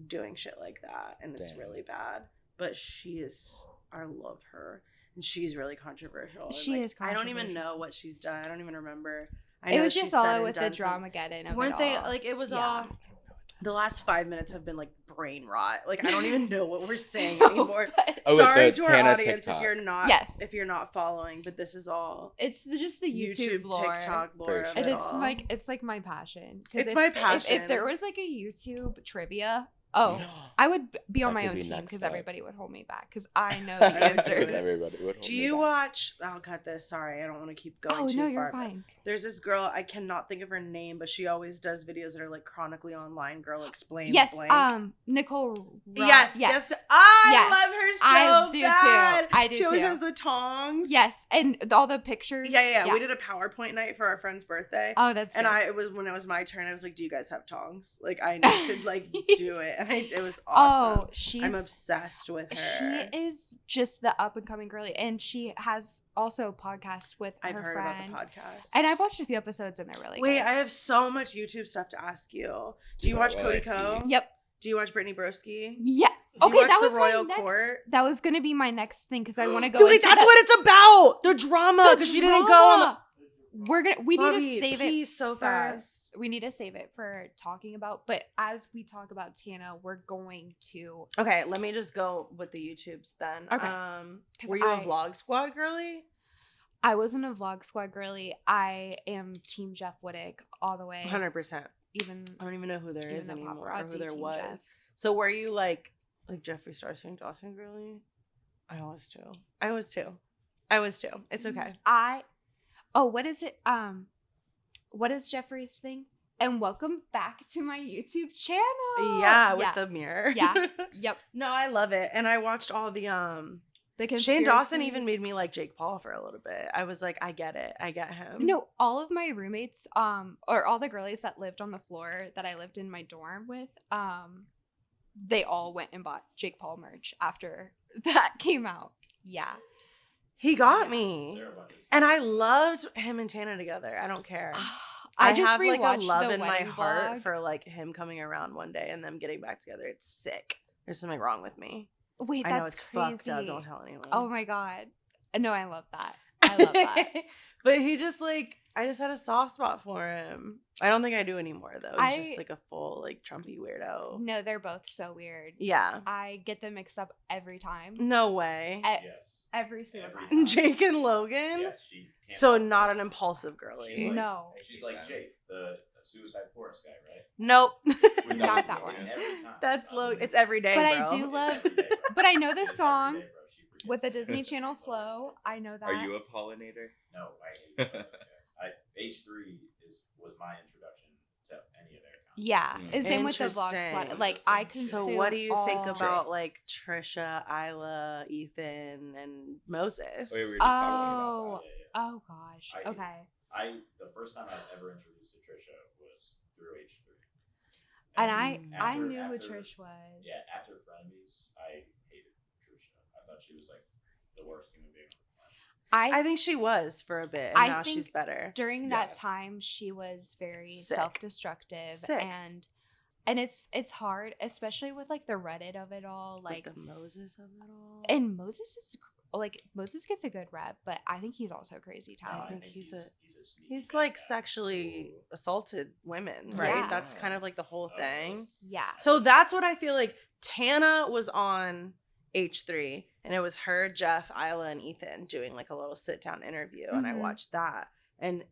doing shit like that, and it's Damn. really bad. But she is, I love her, and she's really controversial. and, She like, is I don't even controversial. know what she's done. I don't even remember. I It know was she's just said all and with the done some- Dramageddon of Weren't it they all. like it was Yeah. all? The last 5 minutes have been like brain rot. Like I don't even know what we're saying No, anymore. but Oh, with Sorry the to our Tana audience TikTok. Yes. if you're not following, but this is all it's just the YouTube, lore. TikTok lore. For of sure. And it it's all. like my passion. 'Cause It's if- my if passion. there was like a YouTube trivia, I would be on That my could own be team next because up. everybody would hold me back because I know the Because answers. everybody would hold Do me you back. watch? I'll cut this. Sorry, I don't want to keep going Oh too no, far. you're but fine. There's this girl. I cannot think of her name, but she always does videos that are like chronically online. Girl explains. Yes, blank. Nicole. Yes. I Yes. love her so I do too. bad. I do She always too. has the tongs. Yes, and all the pictures. Yeah. We did a PowerPoint night for our friend's birthday. Oh, that's And good. it was when it was my turn. I was like, "Do you guys have tongs? Like, I need to like do it." And it was awesome. Oh, she's I'm obsessed with her. She is just the up and coming girly, and she has also podcasts with I've her heard friend. about the podcast. And I've watched a few episodes, and they're really Wait, good. I have so much YouTube stuff to ask you. Do you watch About Cody what? Co? Yep. Do you watch Brittany Broski? Yeah. Do you Okay, watch that the was Royal my next. Court? That was gonna be my next thing because I want to go. Dude, into that's the- what it's about. The drama the because she didn't go on the. drama. We need Bobby, to save pee it so for- fast. We need to save it for talking about. But as we talk about Tana, we're going to. Okay, let me just go with the YouTubes then. Okay. 'Cause Were you a I- vlog squad girly? I wasn't a vlog squad girly. I am Team Jeff Wittick all the way. 100%. Even I don't even know who there Even is the anymore or paparazzi who there team was. Jeff. So were you like Jeffree Star St. Dawson girly? I was too. It's okay. What is it? What is Jeffrey's thing? And welcome back to my YouTube channel. Yeah, with the mirror. Yeah. Yep. No, I love it. And I watched all the The Shane Dawson conspiracy- even made me like Jake Paul for a little bit. I was like, I get it. I get him. No, all of my roommates, or all the girlies that lived on the floor that I lived in my dorm with, they all went and bought Jake Paul merch after that came out. Yeah. He got me. They're about to say- And I loved him and Tana together. I don't care. I just have like a rewatched love the in my wedding heart vlog. for like him coming around one day and them getting back together. It's sick. there's something wrong with me. Wait, I that's know it's crazy. fucked up. Don't tell anyone. Oh my god. No, I love that. I love that. But he just like, I just had a soft spot for him. I don't think I do anymore though. He's just like a full like Trumpy weirdo. No, they're both so weird. Yeah. I get them mixed up every time. No way. Yes. Every single Every time. time. Jake and Logan. Yes, she can't So talk not about an it. impulsive girly. She's like, No. She's like Jake, the Suicide Forest guy, right? Nope. With Not the- that one. it's every time. That's Logan. It's every day, But bro. I do It's love- every day, bro. But I know this It's every song day, bro. She forgets with the it. Disney Channel flow. I know that. Are you a pollinator? No, I hate those guys. H3 was my introduction to any of their content. Yeah. Mm. And same with the vlog Interesting. spot. Like I consume So what do you think all- about like Trisha, Isla, Ethan, and Moses? Wait, we were just talking about Yeah, yeah. Oh gosh. I- Okay. The first time I was ever introduced to Trisha was through H3. And I after- knew who after- Trish was. Yeah, after Frenemies, I hated Trisha. I thought she was like the worst human being on the planet. I think she was for a bit, and I now think she's better. During Yeah. that time she was very Sick. self-destructive Sick. and it's hard, especially with like the Reddit of it all. Like With the Moses of it all. and Moses is like Moses gets a good rep, but I think he's also crazy I talented. think he's sneaky bad like guy. sexually assaulted women, right? Yeah. That's kind of like the whole Oh, thing. Yeah. So that's what I feel like. Tana was on H3, and it was her, Jeff, Isla, and Ethan doing like a little sit down interview, and I Mhm. watched that. And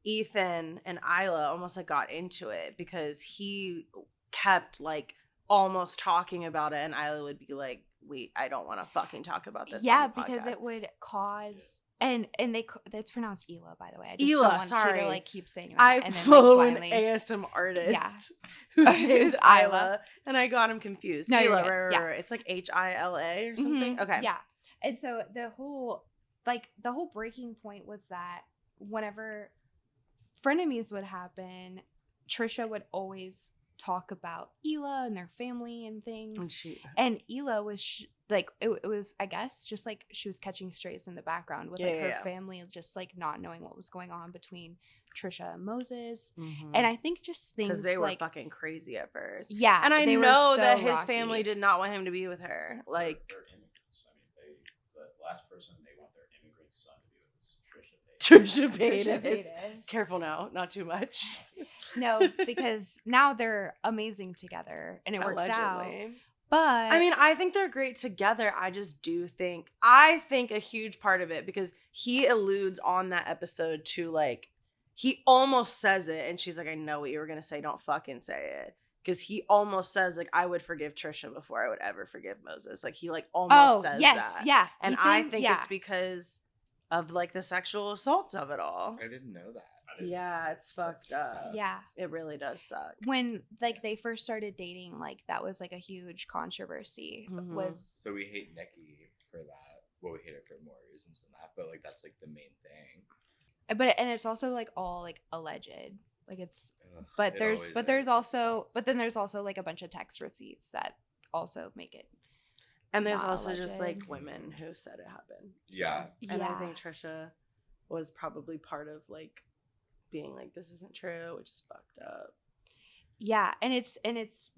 Ethan and Isla almost like got into it because he kept like almost talking about it, and Isla would be like, "Wait, I don't want to fucking talk about this." Yeah, on the because podcast." it would cause and it's pronounced Ela, by the way. I just Ela, don't want you sorry. to like keep saying that. I and then, follow like, an finally, ASM artist Yeah. whose Who's name's Isla. Isla, and I got him confused. No, you're Ela, good. right, Yeah. right. It's like HILA or something. Mhm. Okay. Yeah. And so the whole breaking point was that whenever frenemies would happen, Trisha would always talk about Ela and their family and And things. she, And Ela was it was, I guess, just like she was catching strays in the background with like Yeah, her yeah. family just like not knowing what was going on between Trisha and Moses. Mhm. And I think just things because they were like fucking crazy at first. yeah, And I they were know so that his rocky. family did not want him to be with her. Like they're immigrants. I mean, the last person they want their immigrant son to be with is Trisha Paytas. Trisha Trisha Paytas. Paytas. Careful now, not too much. No, because now they're amazing together and it worked out. Allegedly. But I mean, I think they're great together. I think a huge part of it, because he alludes on that episode to like, he almost says it, and she's like, I know what you were gonna say, don't fucking say it. Because he almost says like, I would forgive Trisha before I would ever forgive Moses. Like he like almost says yes, that. yeah. And Ethan, I think yeah. it's because of like the sexual assault of it all. I didn't know that. I didn't- Yeah, it's fucked up. sucks. Yeah. It really does suck. When like they first started dating, like that was like a huge controversy. Mhm. Was So we hate Nikki for that. Well, we hate her for more reasons than that, but like that's like the main thing. but and it's also like all like alleged. Like it's Ugh, but it there's always but there's is. also but then there's also like a bunch of text receipts that also make it And there's not also just like alleged. women who said it happened. So- Yeah. And I Yeah. think Trisha was probably part of like being like, this isn't true, which is fucked up. Yeah, and it's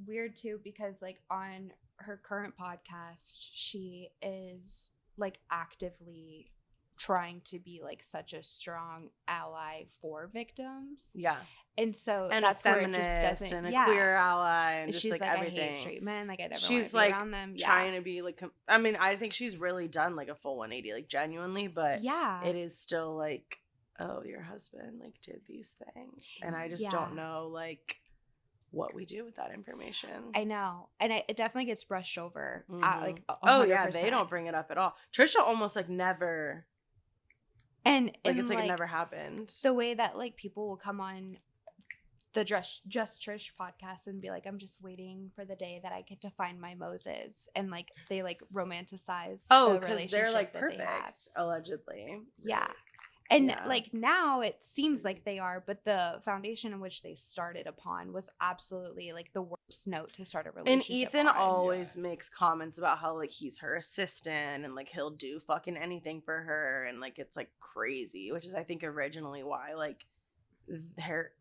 weird too because like on her current podcast, she is like actively trying to be like such a strong ally for victims. Yeah. And so And that's a where feminist it just doesn't and a yeah. queer ally and just She's like, like everything. I hate straight men, like I never She's want to be like around them. Yeah. trying to be like, I mean, I think she's really done like a full 180, like genuinely, but yeah. it is still like, oh, your husband like did these things. And I just don't Yeah. know like what we do with that information. I know. And it definitely gets brushed over. Mhm. Like Oh yeah, they 100%. don't bring it up at all. Trisha almost like never, And like it's like it never happened. the way that like people will come on the Just Trish podcast and be like, I'm just waiting for the day that I get to find my Moses, and like they like romanticize Oh, the because relationship they're like that perfect, they have. allegedly. Yeah. And Yeah. like now it seems like they are, but the foundation in which they started upon was absolutely like the worst note to start a And relationship. Ethan on. always makes comments about how like he's her assistant and like he'll do fucking anything for her, and like it's like crazy, which is I think originally why like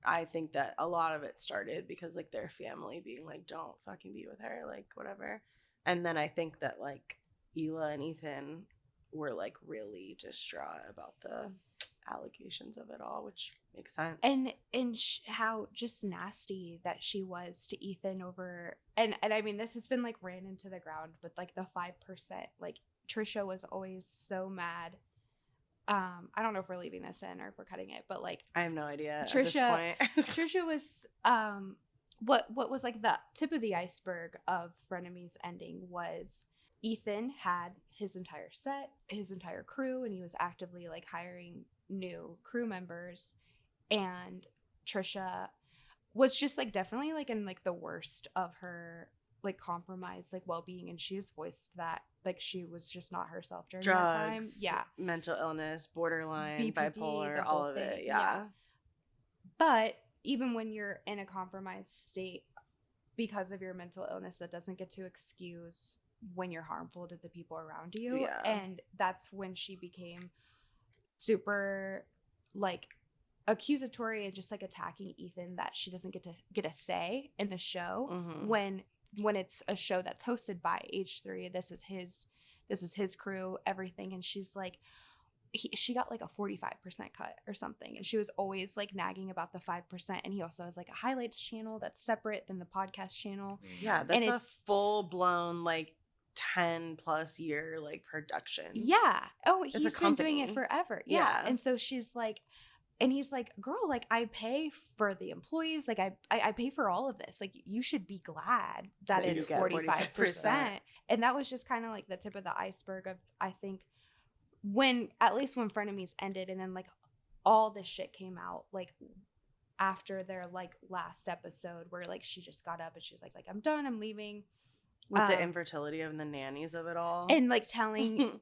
I think that a lot of it started because like their family being like, don't fucking be with her, like whatever. And then I think that like Hila and Ethan were like really distraught about the allegations of it all, which makes sense. And how just nasty that she was to Ethan over, and I mean, this has been like ran into the ground with like the 5%. Like Trisha was always so mad. I don't know if we're leaving this in or if we're cutting it, but like I have no idea at Trisha- this point. Trisha was what was like the tip of the iceberg of Frenemies ending was Ethan had his entire set, his entire crew, and he was actively like hiring new crew members, and Trisha was just like definitely like in like the worst of her like compromised like well-being, and she's voiced that like she was just not herself during that time. Drugs, Yeah, mental illness, borderline, BPD, bipolar, the all whole of it. thing, Yeah. but even when you're in a compromised state because of your mental illness, that doesn't get to excuse when you're harmful to the people around you. Yeah. And that's when she became super like accusatory and just like attacking Ethan, that she doesn't get a say in the show Mhm. when it's a show that's hosted by H3. This is his crew, everything. And she's like, she got like a 45% cut or something, and she was always like nagging about the 5%. And he also has like a highlights channel that's separate than the podcast channel. Yeah, that's And a full blown like 10+ year like production. Yeah. Oh, It's a he's been doing it company. forever. Yeah. Yeah. And so she's like, and he's like, girl, like I pay for the employees, like I pay for all of this. Like you should be glad that That you it's get 45%. And that was just kind of like the tip of the iceberg of, I think, when Frenemies ended, and then like all this shit came out like after their like last episode where like she just got up and she's like I'm done, I'm leaving. With the infertility of the nannies of it all. And like telling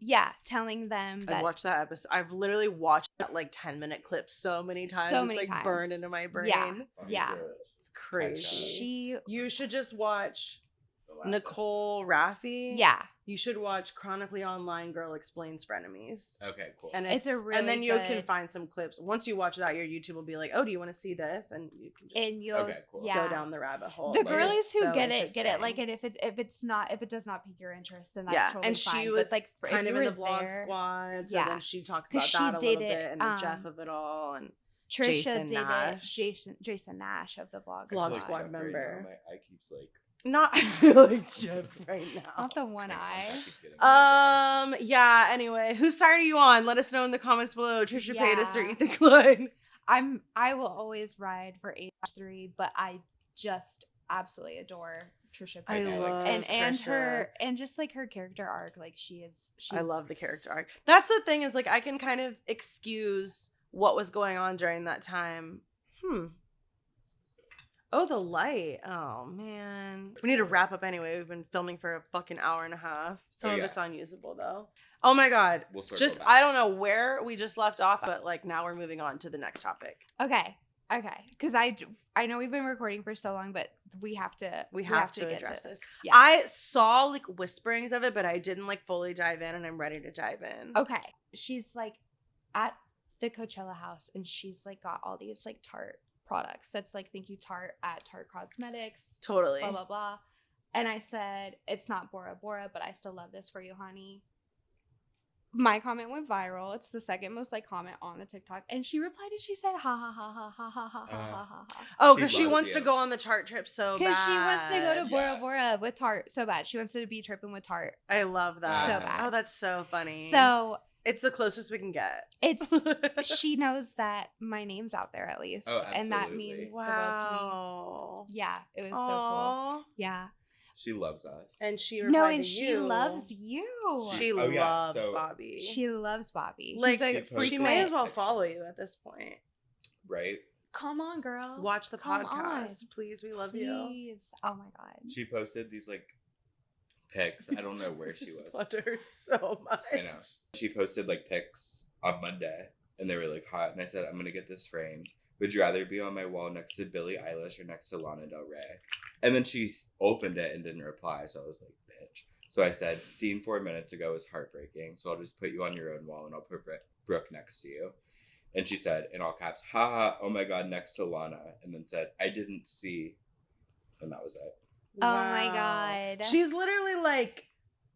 them that I've watched that episode. I've literally watched that like 10-minute clip so many times. So it's many like times. burned into my brain. Yeah. Funny Yeah. good. It's crazy. she You should just watch The last Nicole Raffi. yeah. You should watch Chronically Online Girl Explains Frenemies. Okay, cool. And It's a and then really you can good- find some clips. Once you watch that, your YouTube will be like, "Oh, do you want to see this?" And you can just And you'll Okay, cool. yeah. go down the rabbit hole. The Like, girlies it's who so get it. interesting. Like, and if it does not pique your interest, then that's yeah, totally and fine. she was But like, kind if of you in the were vlog there, squad. So yeah. then she talks 'Cause about she that a little dated, bit and the Jeff of it all and Trisha Jason dated Nash. Jason Nash of the vlog Vlog squad. squad Jeff right member. now, my eye keeps like. not. I feel like Jeff right now. Not the one eye. keeps getting Yeah, anyway, whose side are you on? Let us know in the comments below. Trisha Paytas or Yeah. Ethan Klein. I will always ride for H3, but I just absolutely adore Trisha I Paytas. love and Trisha. her and just like her character arc, like she's I love the character arc. That's the thing, is like I can kind of excuse what was going on during that time. Oh, the light. Oh man. We need to wrap up anyway. We've been filming for a fucking hour and a half. Some Oh, of yeah. it's unusable though. Oh my god. We'll circle Just back. I don't know where we just left off, but like now we're moving on to the next topic. Okay. Because I know we've been recording for so long, but we have to to get address this. Yeah. I saw like whisperings of it, but I didn't like fully dive in, and I'm ready to dive in. Okay. She's like at the Coachella house, and she's like got all these like Tarte products. That's like thank you Tarte at Tarte Cosmetics. Totally. Blah blah blah. And I said, it's not Bora Bora, but I still love this for you, honey. My comment went viral. It's the second most like comment on the TikTok. And she replied and she said, ha ha ha ha ha ha ha ha ha ha. Oh, She because she loves wants you. to go on the Tarte trip so bad. Because she wants to go to Bora Yeah. Bora with Tarte so bad. She wants to be tripping with Tarte. I love that. So bad. Oh, that's so funny. So it's the closest we can get. it's she knows that my name's out there at least. Oh, and that absolutely. means the world to me. Wow. Yeah, it was so cool. Aw. Yeah. She loves us. And she No, replied and to she you. loves you. She Oh, yeah, loves so- Bobby. She loves Bobby. like He's like, she posted she may as well pictures. follow you at this point. right? come on, girl. Watch the Come podcast, on. please. We love you. Please. Oh my god. She posted these like pics. I don't know where she Just was. love her so much. I know. She posted like pics on Monday, and they were like hot. And I said, I'm gonna get this framed. Would you rather be on my wall next to Billie Eilish or next to Lana Del Rey? And then she opened it and didn't reply. So I was like, bitch. So I said, seen 4 minutes ago is heartbreaking. So I'll just put you on your own wall and I'll put Brooke next to you. And she said, in all caps, haha, oh my god, next to Lana. And then said, I didn't see. And that was it. Oh my Wow. God. She's literally like,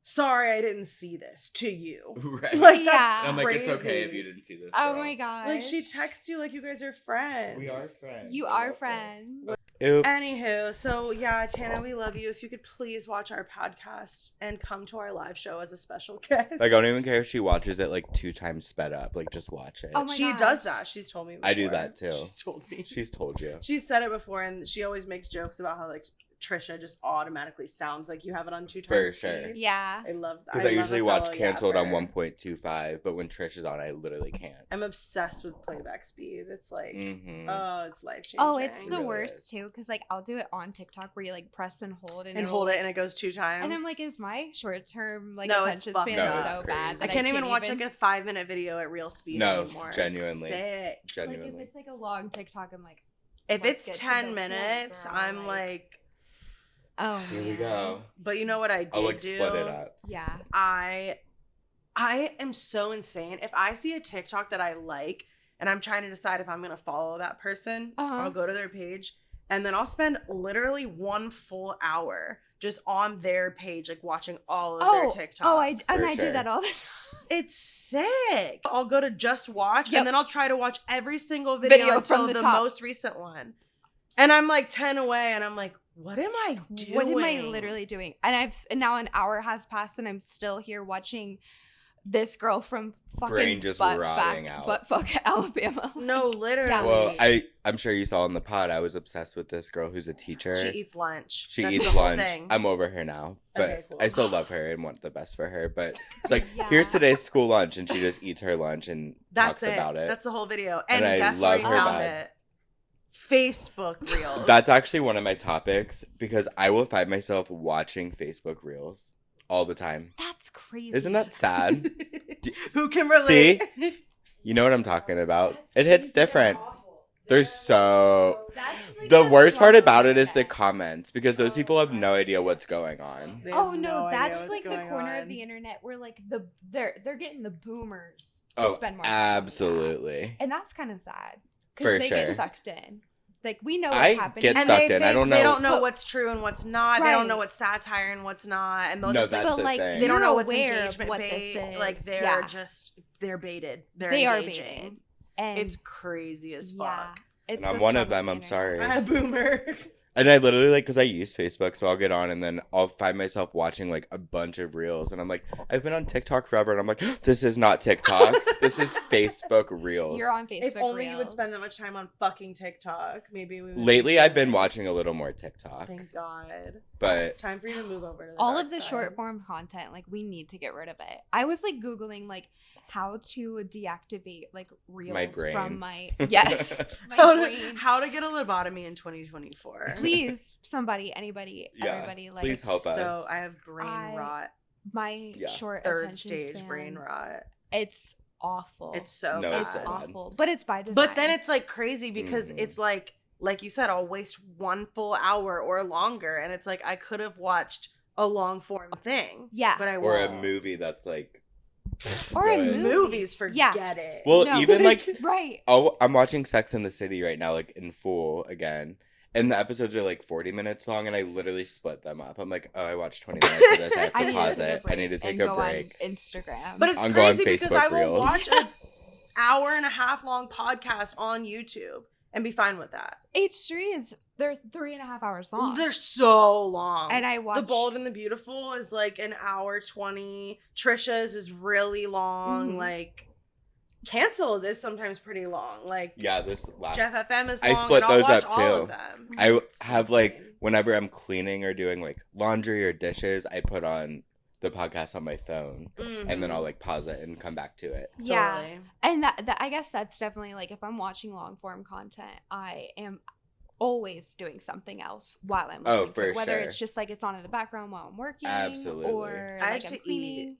sorry, I didn't see this to you. Right. Like, Yeah. that's I'm like, it's okay crazy. if you didn't see this. Oh girl. my God. Like, she texts you like you guys are friends. We are friends. You I are love her. friends. Oops. Anywho, so yeah, Tana, we love you. If you could please watch our podcast and come to our live show as a special guest. Like, I don't even care if she watches it like 2 times sped up. Like, just watch it. Oh my She gosh. does that. She's told me before. I do that too. She's told me. She's told you. She's said it before, and she always makes jokes about how like Trisha just automatically sounds like you have it on 2 For times sure. speed. Yeah. I love that. Because I usually watch Canceled on one. 1.25, but when Trish is on, I literally can't. I'm obsessed with playback speed. It's like, Mm-hmm. oh, it's life changing. Oh, it's the really worst is. too, because like I'll do it on TikTok where you like press and hold and it'll, hold it, like- and it goes 2 times. and I'm like, is my short term like No, it's attention fucked span up. so No, bad it's that I can't even watch even, like a 5-minute video at real speed No, anymore. It's genuinely. sick. like Genuinely. if it's like a long TikTok, I'm like, If Let's it's get to 10 the point, minutes, girl, I'm like, oh Here man. we go. but you know what I did I'll like do? split it up. Yeah. I am so insane. If I see a TikTok that I like and I'm trying to decide if I'm gonna follow that person, Uh-huh. I'll go to their page and then I'll spend literally 1 full hour just on their page, like watching all of their TikToks. I For do sure. that all the time. It's sick. I'll go to just watch Yep. and then I'll try to watch every single video until from the the top. most recent one. And I'm like 10 away and I'm like, what am I doing? What am I literally doing? And now an hour has passed and I'm still here watching this girl from fucking Brain just rotting out. Buttfuck Alabama. No, literally. Yeah. Well, I'm sure you saw in the pod, I was obsessed with this girl who's a teacher. She eats lunch. She That's eats the whole lunch. thing. I'm over her now, but Okay, cool. I still love her and want the best for her. But it's like, Yeah. here's today's school lunch, and she just eats her lunch and That's talks it. about it. That's the whole video. And And, I guess love where you her found vibe. it? Facebook Reels. That's actually one of my topics because I will find myself watching Facebook Reels all the time. That's crazy. Isn't that sad? Who can relate? You know what I'm talking about. That's It hits crazy. They're different. Awful. They're They're so- That's like The the worst part slumber about it is the internet. comments because those people have no idea what's going on. They have Oh no, idea that's what's like the going corner on. of the internet where like they're getting the boomers to Oh, spend more time on that. absolutely. And that's kind of sad For because they sure. get sucked in. Like we know what's I happening. get And sucked they in. I think don't they know. don't know But- what's true and what's not. They don't Right. know what's satire and what's not. And they'll No, just that's like, the like, thing. they don't you're know what's aware of engagement what bait. this Like is. they're Yeah. they're baited. They're they are engaging. baited. And It's crazy as yeah, fuck. it's And I'm the one slum of them. the I'm internet. sorry. I'm a boomer. And I literally like because I use Facebook, so I'll get on and then I'll find myself watching like a bunch of reels, and I'm like, I've been on TikTok forever, and I'm like, this is not TikTok. This is Facebook Reels. You're on Facebook. If only you would Reels. spend that much time on fucking TikTok, maybe we would. Lately, be I've been friends. watching a little more TikTok, Thank God. but It's time for you to move over to the All dark of the side. short form content, like we need to get rid of it. I was like Googling like how to deactivate like reels brain. from my yes, my How brain. to, how to get a lobotomy in 2024. Please, somebody, anybody, Yeah, everybody, like please help us. So I have brain I- rot. my Yeah. short Third attention stage span. brain rot. It's awful. It's so No, bad. it's it's so bad. awful, but it's by design. But then it's like crazy because Mhm. it's like you said, I'll waste 1 full hour or longer, and it's like I could have watched a long form thing. Yeah. But I or a won't. movie that's like, or a good. movie. Movies, forget Yeah. it. well, No. even like, Right. I'm watching Sex in the City right now, like in full again. And the episodes are like 40 minutes long, and I literally split them up. I'm like, oh, I watched 20 minutes of this. I have I to need to pause take a it. I need to break take and a go break. on Instagram. But it's I'll go on crazy because Facebook I will Reels. watch an hour and a half long podcast on YouTube and be fine with that. H3 they're 3.5 hours long. They're so long. and I watch The Bold and the Beautiful is like an hour 20. Trisha's is really long. Mhm. Like Canceled is sometimes pretty long. Like Yeah, this last. Jeff FM is I long. split and I'll those watch up, all too. of them. I It's have like insane. whenever I'm cleaning or doing like laundry or dishes, I put on the podcast on my phone, and then Mhm. I'll like pause it and come back to it. yeah. Totally. And that I guess that's definitely like if I'm watching long form content, I am always doing something else while I'm Oh, listening to it. for Whether sure. it's just like it's on in the background while I'm working Absolutely. or I like have I'm to cleaning.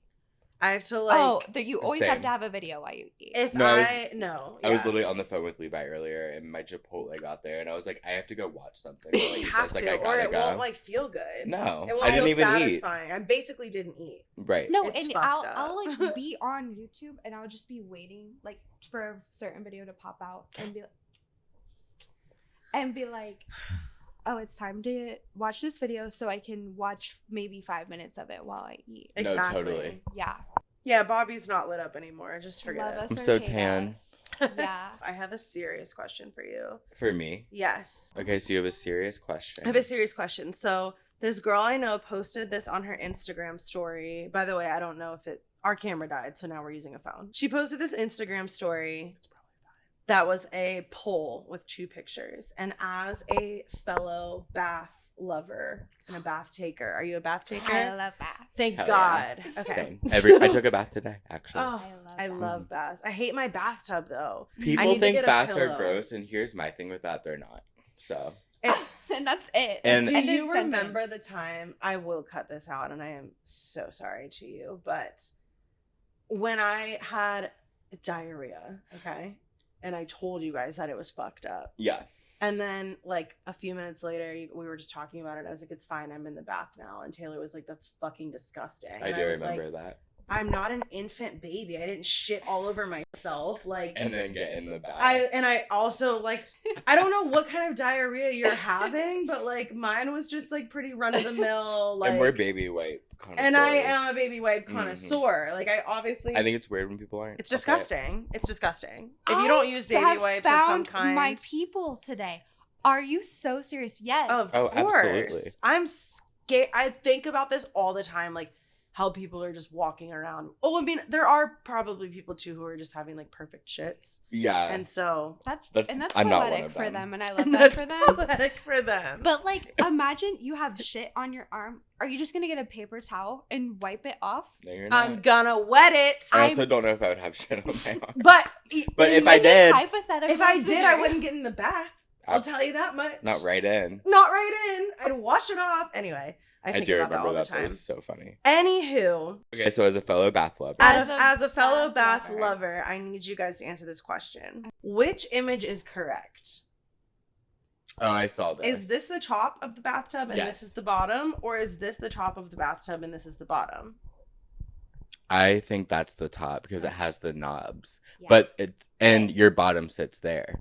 I have to like You always have Same. to have a video while you eat. if No, I was- I no. I was yeah. literally on the phone with Levi earlier, and my Chipotle got there, and I was like, I have to go watch something. while I You eat have this. to, Like, I or gotta it go. won't like feel good. No, It won't I didn't feel even eat. satisfying. I basically didn't eat. Right. No, It's and fucked I'll up. like be on YouTube and I'll just be waiting like for a certain video to pop out and be like oh, it's time to watch this video so I can watch maybe 5 minutes of it while I eat. Exactly. No, totally. Yeah. Yeah, Bobby's not lit up anymore. Just forget Love it. us I'm or so hate tan. us. Yeah. I have a serious question for you. For me. Yes. Okay, so you have a serious question. I have a serious question. So this girl I know posted this on her Instagram story. By the way, I don't know if our camera died, so now we're using a phone. She posted this Instagram story that was a poll with 2 pictures. And as a fellow bath lover and a bath taker, are you a bath taker? I love baths. Thank Hell God. yeah. Okay. Same. I took a bath today, actually. Oh, I love baths. I hate my bathtub though. I People need to think get a baths are pillow. gross, and here's my thing with that: they're not. So And that's it. And- Do End of you remember the sentence. time? I will cut this out, and I am so sorry to you, but when I had diarrhea, okay, and I told you guys that it was fucked up, yeah, and then like a few minutes later, we were just talking about it. I was like, "It's fine. I'm in the bath now," and Taylor was like, "That's fucking disgusting." I And do was remember like, that. I'm not an infant baby. I didn't shit all over myself. Like, And then get in the bath. I also like, I don't know what kind of diarrhea you're having, but like mine was just like pretty run of the mill. Like, and we're baby wipe connoisseurs. and I am a baby wipe Mhm. connoisseur. Like I obviously, I think it's weird when people aren't. it's Okay. disgusting. It's disgusting. If you don't use baby have wipes of some found kind, my people today. Are you so serious? Yes. of Oh, course, absolutely. I'm scared. I think about this all the time. Like how people are just walking around. Oh, I mean, there are probably people too who are just having like perfect shits, Yeah. and so That's That's- and that's I'm not one poetic of for them. them, and I love and that that's for them. poetic for them. But like, imagine you have shit on your arm. Are you just gonna get a paper towel and wipe it off? No, you're not. I'm gonna wet it. I also don't know if I would have shit on my arm. But But if In I this did, hypothetical if I did, I scenario- wouldn't get in the bath. I'll tell you that much. Not right in. Not right in. I'd wash it off. Anyway, I I think do about that all remember the that. That time. was so funny. Anywho, Okay, so as a fellow bath lover, as a fellow bath bath lover. lover, I need you guys to answer this question. Which image is correct? oh, I saw this. Is this the top of the bathtub and Yes. this is the bottom? Or is this the top of the bathtub and this is the bottom? I think that's the top because it has the knobs, Yeah. but your bottom sits there.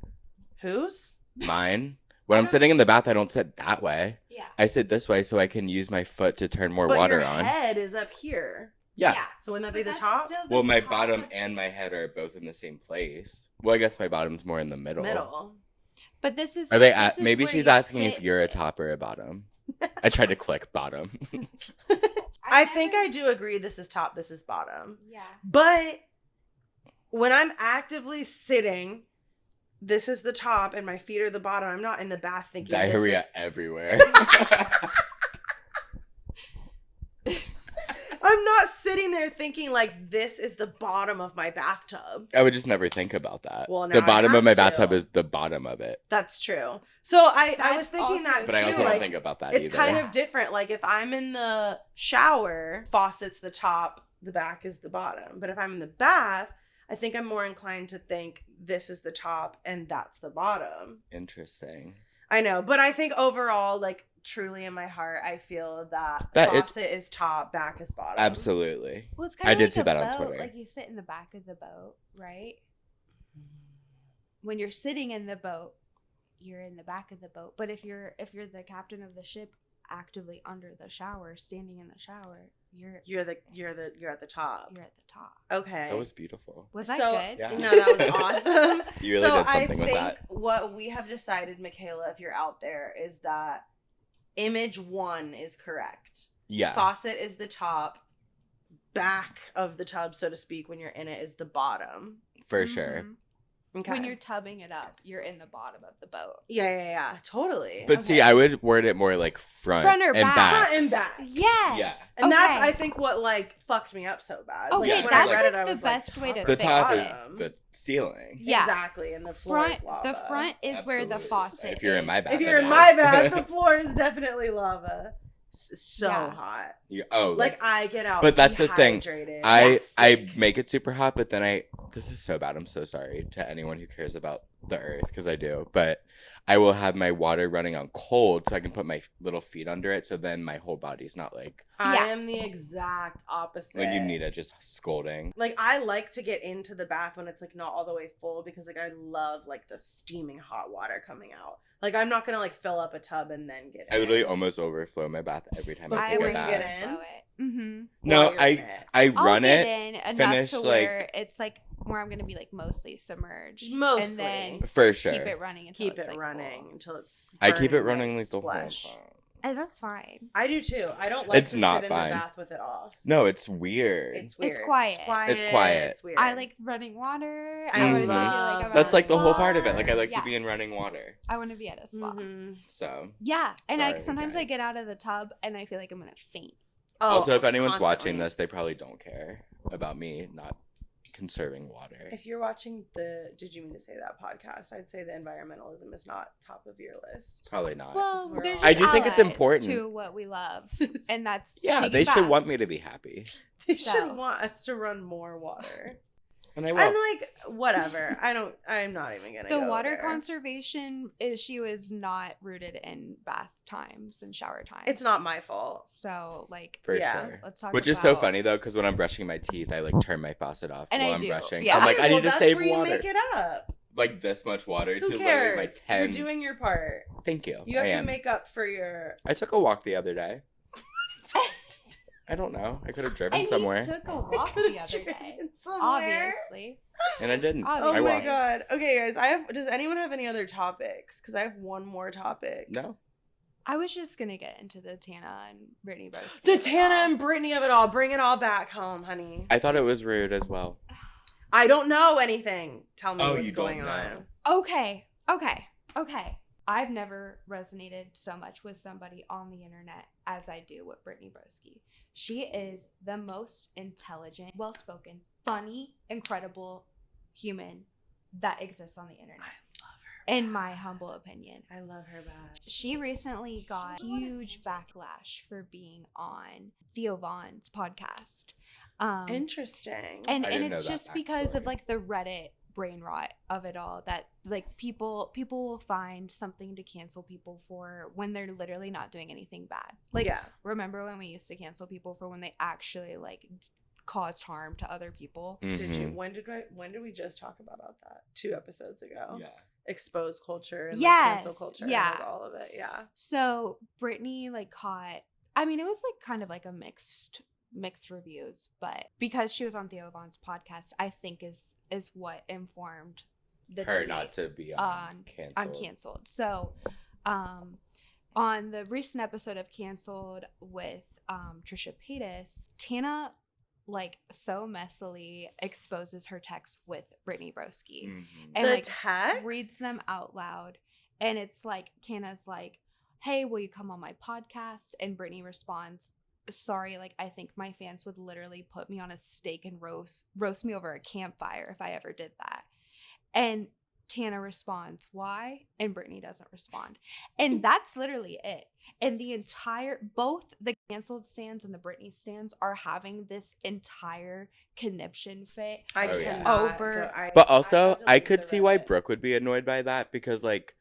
Whose? Mine. When I'm sitting in the bath, I don't sit that way. Yeah. I sit this way so I can use my foot to turn more But water your on. head is up here. Yeah. So wouldn't that But be the that's top? still the Well, my top bottom of- and my head are both in the same place. Well, I guess my bottom's more in the middle. Middle. But this is. Are they? this is Maybe where she's you asking if sit. you're a top or a bottom. I tried to click bottom. I think I do agree this is top, this is bottom. Yeah. But when I'm actively sitting, this is the top and my feet are the bottom. I'm not in the bath thinking Diarrhea this everywhere. I'm not sitting there thinking like this is the bottom of my bathtub. I would just never think about that. Well, now the I bottom of have my to. bathtub is the bottom of it. That's true. So I was That's thinking also that But too. I also like, don't think about that it's either. kind Yeah. of different. Like if I'm in the shower, faucet's the top, the back is the bottom. But if I'm in the bath, I think I'm more inclined to think this is the top and that's the bottom. Interesting. I know, but I think overall, like truly in my heart, I feel that That it's- faucet is top, back is bottom. Absolutely. Well, it's I kind of did like see a that on boat. Twitter. Like you sit in the back of the boat, right? When you're sitting in the boat, you're in the back of the boat. But if you're the captain of the ship, actively under the shower, standing in the shower, you're You're at the top. at the top. Okay. That was beautiful. Was that So- good? Yeah. No, that was awesome. You really so did something I with think that. what we have decided, Michaela, if you're out there, is that image 1 is correct. Yeah. Faucet is the top. Back of the tub, so to speak, when you're in it, is the bottom. For sure. Mhm. Okay. When you're tubbing it up, you're in the bottom of the boat. yeah, totally. But Okay. see, I would word it more like front, Front or and back? back. front and back. Yes. And that's, Okay. I think, what like fucked me up so bad. Okay, when that's, I read like, it, I the was best way to top The or fix top it. is bottom? the ceiling. Yeah. Exactly, and the floor is lava. The front is where the Absolutely. faucet If you're in my is. bath, If you're in it my is. bath, the floor is definitely lava. So Yeah. hot. Oh, Like I get out. But that's the thing. dehydrated. I That's I sick. make it super hot, but then this is so bad. I'm so sorry to anyone who cares about the earth because I do. But I will have my water running on cold so I can put my little feet under it. So then my whole body's not like I Yeah. am the exact opposite. when you need it, just scolding. Like, I like to get into the bath when it's, like, not all the way full because, like, I love, like, the steaming hot water coming out. Like, I'm not going to, like, fill up a tub and then get in. I literally almost overflow my bath every time Before I I take a always always bath. get in? overflow it. Mm-hmm. No, While you're in it. I I'll run get it. in enough finish, to like- where it's like where I'm gonna be like mostly submerged, Mostly. and then For sure. keep it running until Keep it's, it like, running full. until it's I keep it burning running like the whole splash. time. And that's fine. I do too. I don't like It's to not sit fine. in the bath with it off. No, it's weird. It's weird. It's quiet. It's quiet. It's weird. I like running water. I I want to feel love like I'm That's at a like the whole spa. part of it. Like I like Yeah. to be in running water. I want to be at a spa. Mhm. So Yeah, and Sorry, sometimes I guys. get out of the tub and I feel like I'm gonna faint. Oh, also, if anyone's watching constantly. this, they probably don't care about me not conserving water. If you're watching did you mean to say that podcast? I'd say the environmentalism is not top of your list. Probably not. Well, we're there's all- I just do think it's outlets important. to what we love, and that's yeah, taking they should want me baths. to be happy, They So. should want us to run more water. and I will. I'm like, whatever. I'm not even gonna The go water there. conservation issue is not rooted in bath times and shower times. It's not my fault. So like, For yeah. sure. let's talk. Which is so about- funny though, because when I'm brushing my teeth, I like turn my faucet off And while I I'm do. brushing. Yeah. I'm like, I Well, need to that's save where you water. make it up. Like this much water Who to literally my cares? 10. You're doing your part. Thank you. You have I to am. make up for your. I took a walk the other day. I don't know. I could have driven And somewhere, he took a walk the other day. Obviously. and I didn't. Oh I my walked. god. Okay, guys. Does anyone have any other topics? Because I have one more topic. No. I was just gonna get into the Tana and Brittany Rose. The Tana and Brittany of it all. Bring it all back home, honey. I thought it was rude as well. I don't know anything. Tell me Oh, what's you don't going know. on. Okay. I've never resonated so much with somebody on the internet as I do with Brittany Broski. She is the most intelligent, well-spoken, funny, incredible human that exists on the internet. I love her. In my humble opinion. I love her bad. She recently got huge backlash for being on Theo Vaughn's podcast. Interesting. And I didn't know it's that just because of backstory. like the Reddit brain rot of it all, that like people will find something to cancel people for when they're literally not doing anything bad. Like, yeah. remember when we used to cancel people for when they actually like caused harm to other people? Did you? Mhm. When did we just talk about that? 2 episodes ago. Yeah. Expose culture and Yes, cancel culture. yeah. And like, all of it. Yeah. So Brittany like caught, I mean, it was like kind of like a mixed reviews, but because she was on Theo Vaughn's podcast, I think is what informed the Her tweet not to be on canceled. Canceled. So, on the recent episode of Canceled with Trisha Paytas, Tana like so messily exposes her texts with Brittany Broski Mhm. and the like text reads them out loud, and it's like Tana's like, "Hey, will you come on my podcast?" And Brittany responds, "Sorry, like I think my fans would literally put me on a stake and roast me over a campfire if I ever did that." And Tana responds, "Why?" And Brittany doesn't respond. And that's literally it. And both the Canceled stands and the Brittany stands are having this entire conniption fit. I Oh, yeah. cannot Over- go- But also, had to I leave could the see why Reddit. Brooke would be annoyed by that because, like,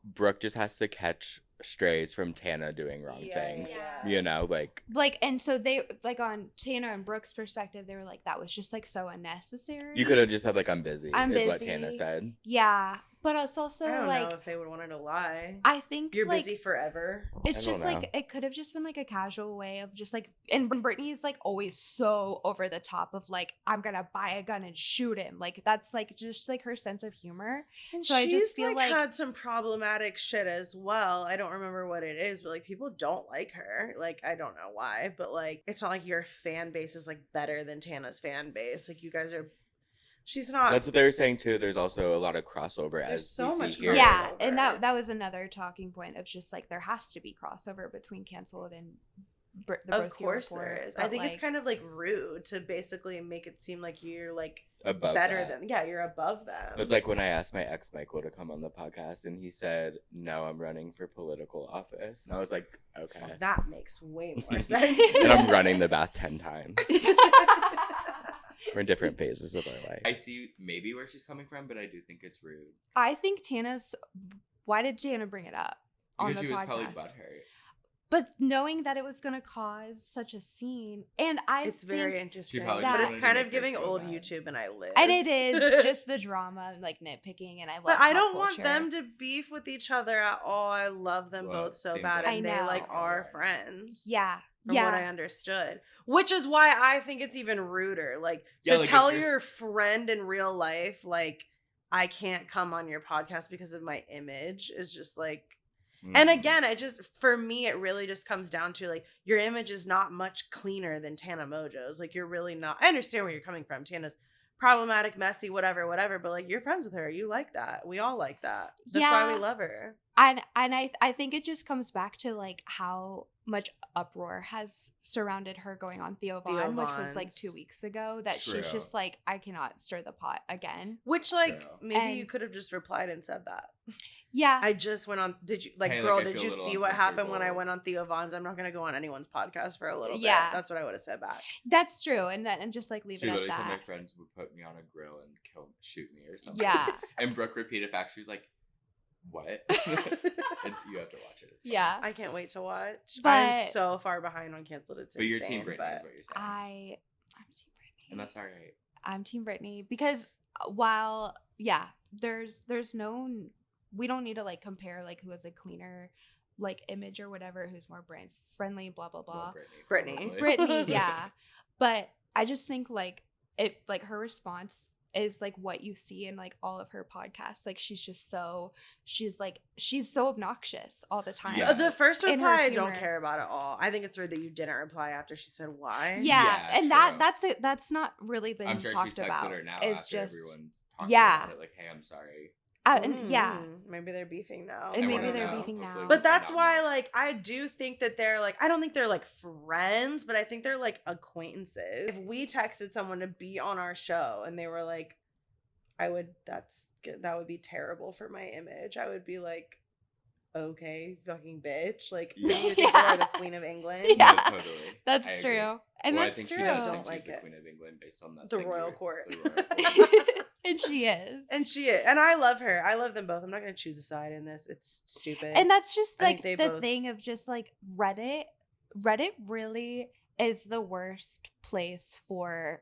Brooke just has to catch strays from Tana doing wrong Yeah, things. yeah. You know, like, Like, and so they, like, on Tana and Brooke's perspective, they were like, that was just like so unnecessary. you could have just said, like, I'm busy, I'm is what busy. Tana said. Yeah. But it's also I don't like, know if they would want her to lie. I think You're like, busy forever. it's I just don't like, it could have just been like a casual way of just like, and Brittany's like always so over the top of like, I'm gonna buy a gun and shoot him. Like, that's like just like her sense of humor. And So I she's just feel like- had some problematic shit as well. I don't remember what it is, but like people don't like her. Like I don't know why, but like it's not like your fan base is like better than Tana's fan base. Like you guys are. She's not. That's what they were saying, too. There's also a lot of crossover There's as so we see much here. Yeah. crossover. And that was another talking point of just like, there has to be crossover between Canceled and the of Broski course Report, there is. I but, think it's like, kind of like rude to basically make it seem like you're like Above better that. than. Yeah, you're above them. It's like when I asked my ex Michael to come on the podcast, and he said, "No, I'm running for political office," and I was like, "Okay." That makes way more sense. And I'm running the bath 10 times. We're in different phases of our life. I see maybe where she's coming from, but I do think it's rude. I think Tana's why did Jana bring it up on Because the she was podcast? probably butthurt. But knowing that it was going to cause such a scene, and I It's think, very interesting, probably just but wanted it's to kind make of her giving feel old bad. YouTube, and I live. and it is just the drama, like nitpicking, and I love. But I pop don't want culture. them to beef with each other at all. I love them Well, both so seems bad, like and I they know. like are Alright. friends. Yeah, From what I understood, which is why I think it's even ruder. Like Yeah, to like, if tell you're- your friend in real life, like I can't come on your podcast because of my image is just like. And Mhm. again, for me, it really just comes down to like your image is not much cleaner than Tana Mojo's. Like you're really not. I understand where you're coming from. Tana's problematic, messy, whatever, but like you're friends with her. You like that. We all like that. That's why Yeah. we love her. and I think it just comes back to like how much uproar has surrounded her going on Theo Von, which was like Vons. 2 weeks ago. That she's True. just like, I cannot stir the pot again. Which like True. maybe you And- could have just replied and said that. Yeah, I just went on. Did you like, Hey, girl? like, I did feel you a little see what happened when I uncomfortable. went on Theo Von's? I'm not gonna go on anyone's podcast for a little bit. Yeah. That's what I would have said back. that's true, and just like leave She it at literally said my that. friends would put me on a grill and shoot me or something. Yeah, And Brooke repeated back. She was like, "What?" You have to watch it. It's fine. yeah. I can't wait to watch. But- I'm so far behind on canceled. It's But you're insane, Team Britney, is but- what you're saying, I'm Team Britney. and that's all right. I'm Team Britney because while there's no, we don't need to like compare like who has a cleaner like image or whatever, who's more brand friendly, blah blah blah. Well, Britney. probably. Brittany, yeah. But I just think like it, like her response is like what you see in like all of her podcasts. Like she's so obnoxious all the time. Yeah. The first In her reply I don't humor. care about at all. I think it's weird that you didn't reply after she said why. Yeah, Yeah, and true. that's it. That's not really been I'm sure talked she's texted about. her now It's after just everyone's talking yeah. about it. Like, hey, I'm sorry. and yeah, Maybe they're beefing now. and I maybe wanna they're know. beefing Hopefully now. we But find that's out why, more. like, I do think that they're like, I don't think they're like friends, but I think they're like acquaintances. If we texted someone to be on our show and they were like, that would be terrible for my image. I would be like, okay, fucking bitch. Like, Yeah. you think you are the Queen of England? Yeah. No, totally. that's I agree. true, and Well, that's I think true. she does Don't think like she's the it. Queen of England based on that. The thing royal you- court. the royal court. And she is, And she is. And I love her. I love them both. I'm not going to choose a side in this. It's stupid. and that's just I think like they the both- thing of just like Reddit really is the worst place for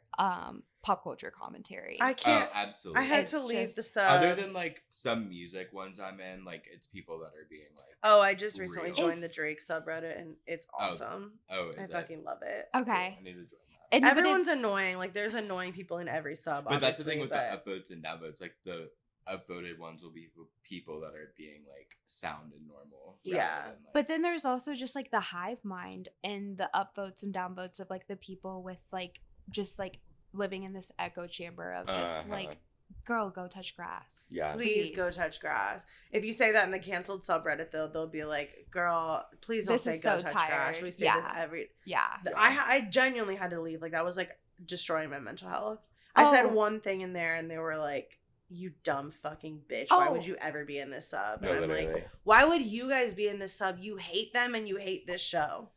pop culture commentary. I Oh, can't. absolutely. I had It's to leave the just- sub. Other than like some music ones I'm in, like it's people that are being like, Oh, I just recently Real. joined the It's- Drake subreddit and it's awesome. oh, is I it? fucking love it. Okay, I need to join that. And- but Everyone's it's- annoying. Like there's annoying people in every sub. But that's the thing obviously, with but- the upvotes and downvotes. Like the upvoted ones will be people that are being like sound and normal. rather Yeah. than, like- But then there's also just like the hive mind and the upvotes and downvotes of like the people with like just like living in this echo chamber of just Uh-huh. like, girl, go touch grass. Yeah. Please go touch grass. If you say that in the canceled subreddit, they'll be like, "Girl, please don't This say is go so touch tired. grass." We say this Yeah. every. Yeah. I genuinely had to leave. Like that was like destroying my mental health. I said Oh. one thing in there, and they were like, "You dumb fucking bitch! Why Oh. would you ever be in this sub?" No, And I'm literally. like, "Why would you guys be in this sub? You hate them, and you hate this show."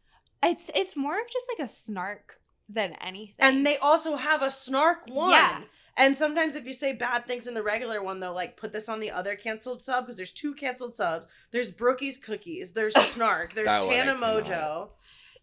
It's more of just like a snark than anything. And they also have a snark one. Yeah. And sometimes if you say bad things in the regular one, they'll like put this on the other canceled sub because there's 2 canceled subs. There's Brookie's Cookies. There's Snark. There's That one I Tana cannot. Mojo.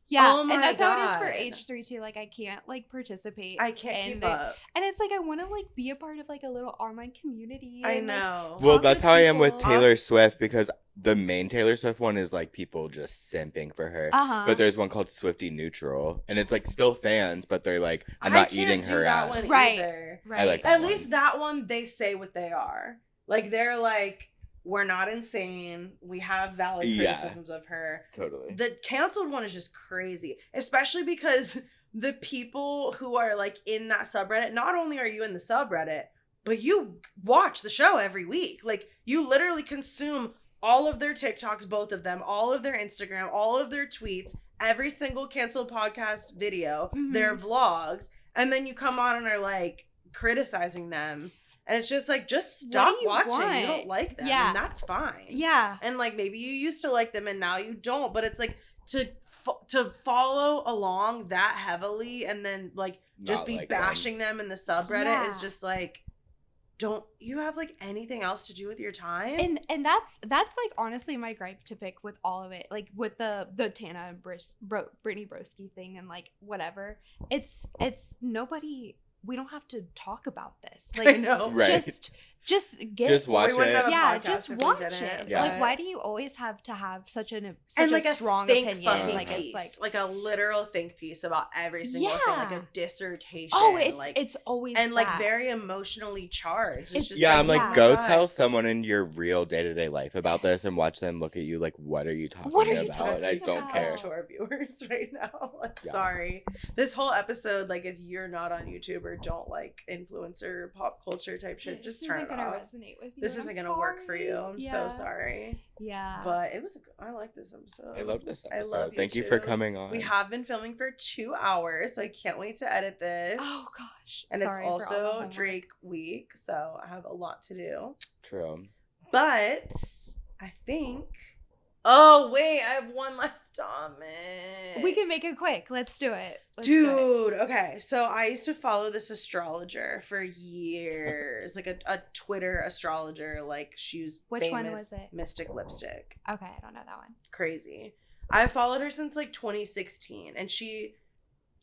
yeah, Oh my and that's how it is for God. H3 too. Like I can't like participate. I can't in keep the- up. And it's like I want to like be a part of like a little online community. I and, like, know. Well, talk that's with how I am with people. Taylor Us- Swift because the main Taylor Swift one is like people just simping for her. Uh-huh. But there's one called Swifty Neutral, and it's like still fans, but they're like, I'm I not can't eating do her that out. one Right. either. right. I like that At one. least that one, they say what they are. Like, they're like, we're not insane. We have valid Yeah. criticisms of her. Totally. The canceled one is just crazy, especially because the people who are like in that subreddit, not only are you in the subreddit, but you watch the show every week. Like you literally consume all of their TikToks, both of them, all of their Instagram, all of their tweets, every single canceled podcast video, Mhm. their vlogs, and then you come on and are like criticizing them. And it's just like, just What stop do you watching. want? You don't like them. Yeah. And that's fine. Yeah. And like maybe you used to like them and now you don't, but it's like to follow along that heavily and then like just Not be like them. bashing them in the subreddit Yeah. is just like don't you have like anything else to do with your time? And that's like honestly my gripe to pick with all of it, like with the Tana and Brittany Broski thing and like whatever. It's nobody. We don't have to talk about this. Like, I know. Right. just get Just watch We wouldn't it. have a yeah, podcast just if we watch didn't, it. Yeah. Like, why do you always have to have such and a strong think opinion? fucking Like, piece, it's like a literal think piece about every single thing, like a Yeah. dissertation. oh, like, it's always and like that. very emotionally charged. It's just Yeah, I'm like, oh my go God. tell someone in your real day-to-day life about this and watch them look at you like, what are you talking What are you about? talking I don't about? care. Us to our viewers right now. Like, Yeah. sorry. This whole episode, like, if you're not on YouTube or don't like influencer pop culture type shit, just turn it gonna off. resonate with you. This and isn't I'm gonna work for you. sorry. I'm so sorry. Yeah. But it was. I like this episode. I love this I episode. love you Thank you for too. coming on. We have been filming for 2 hours, so I can't wait to edit this. Oh gosh. And Sorry it's for all the also homework. Drake week, so I have a lot to do. True. But I think. Oh wait, I have one last comment. We can make it quick. Let's do it. Let's do it. Dude, okay. So I used to follow this astrologer for years, like a Twitter astrologer. Like she was Which one famous, was it? Mystic Lipstick. Okay, I don't know that one. Crazy. I followed her since like 2016, and she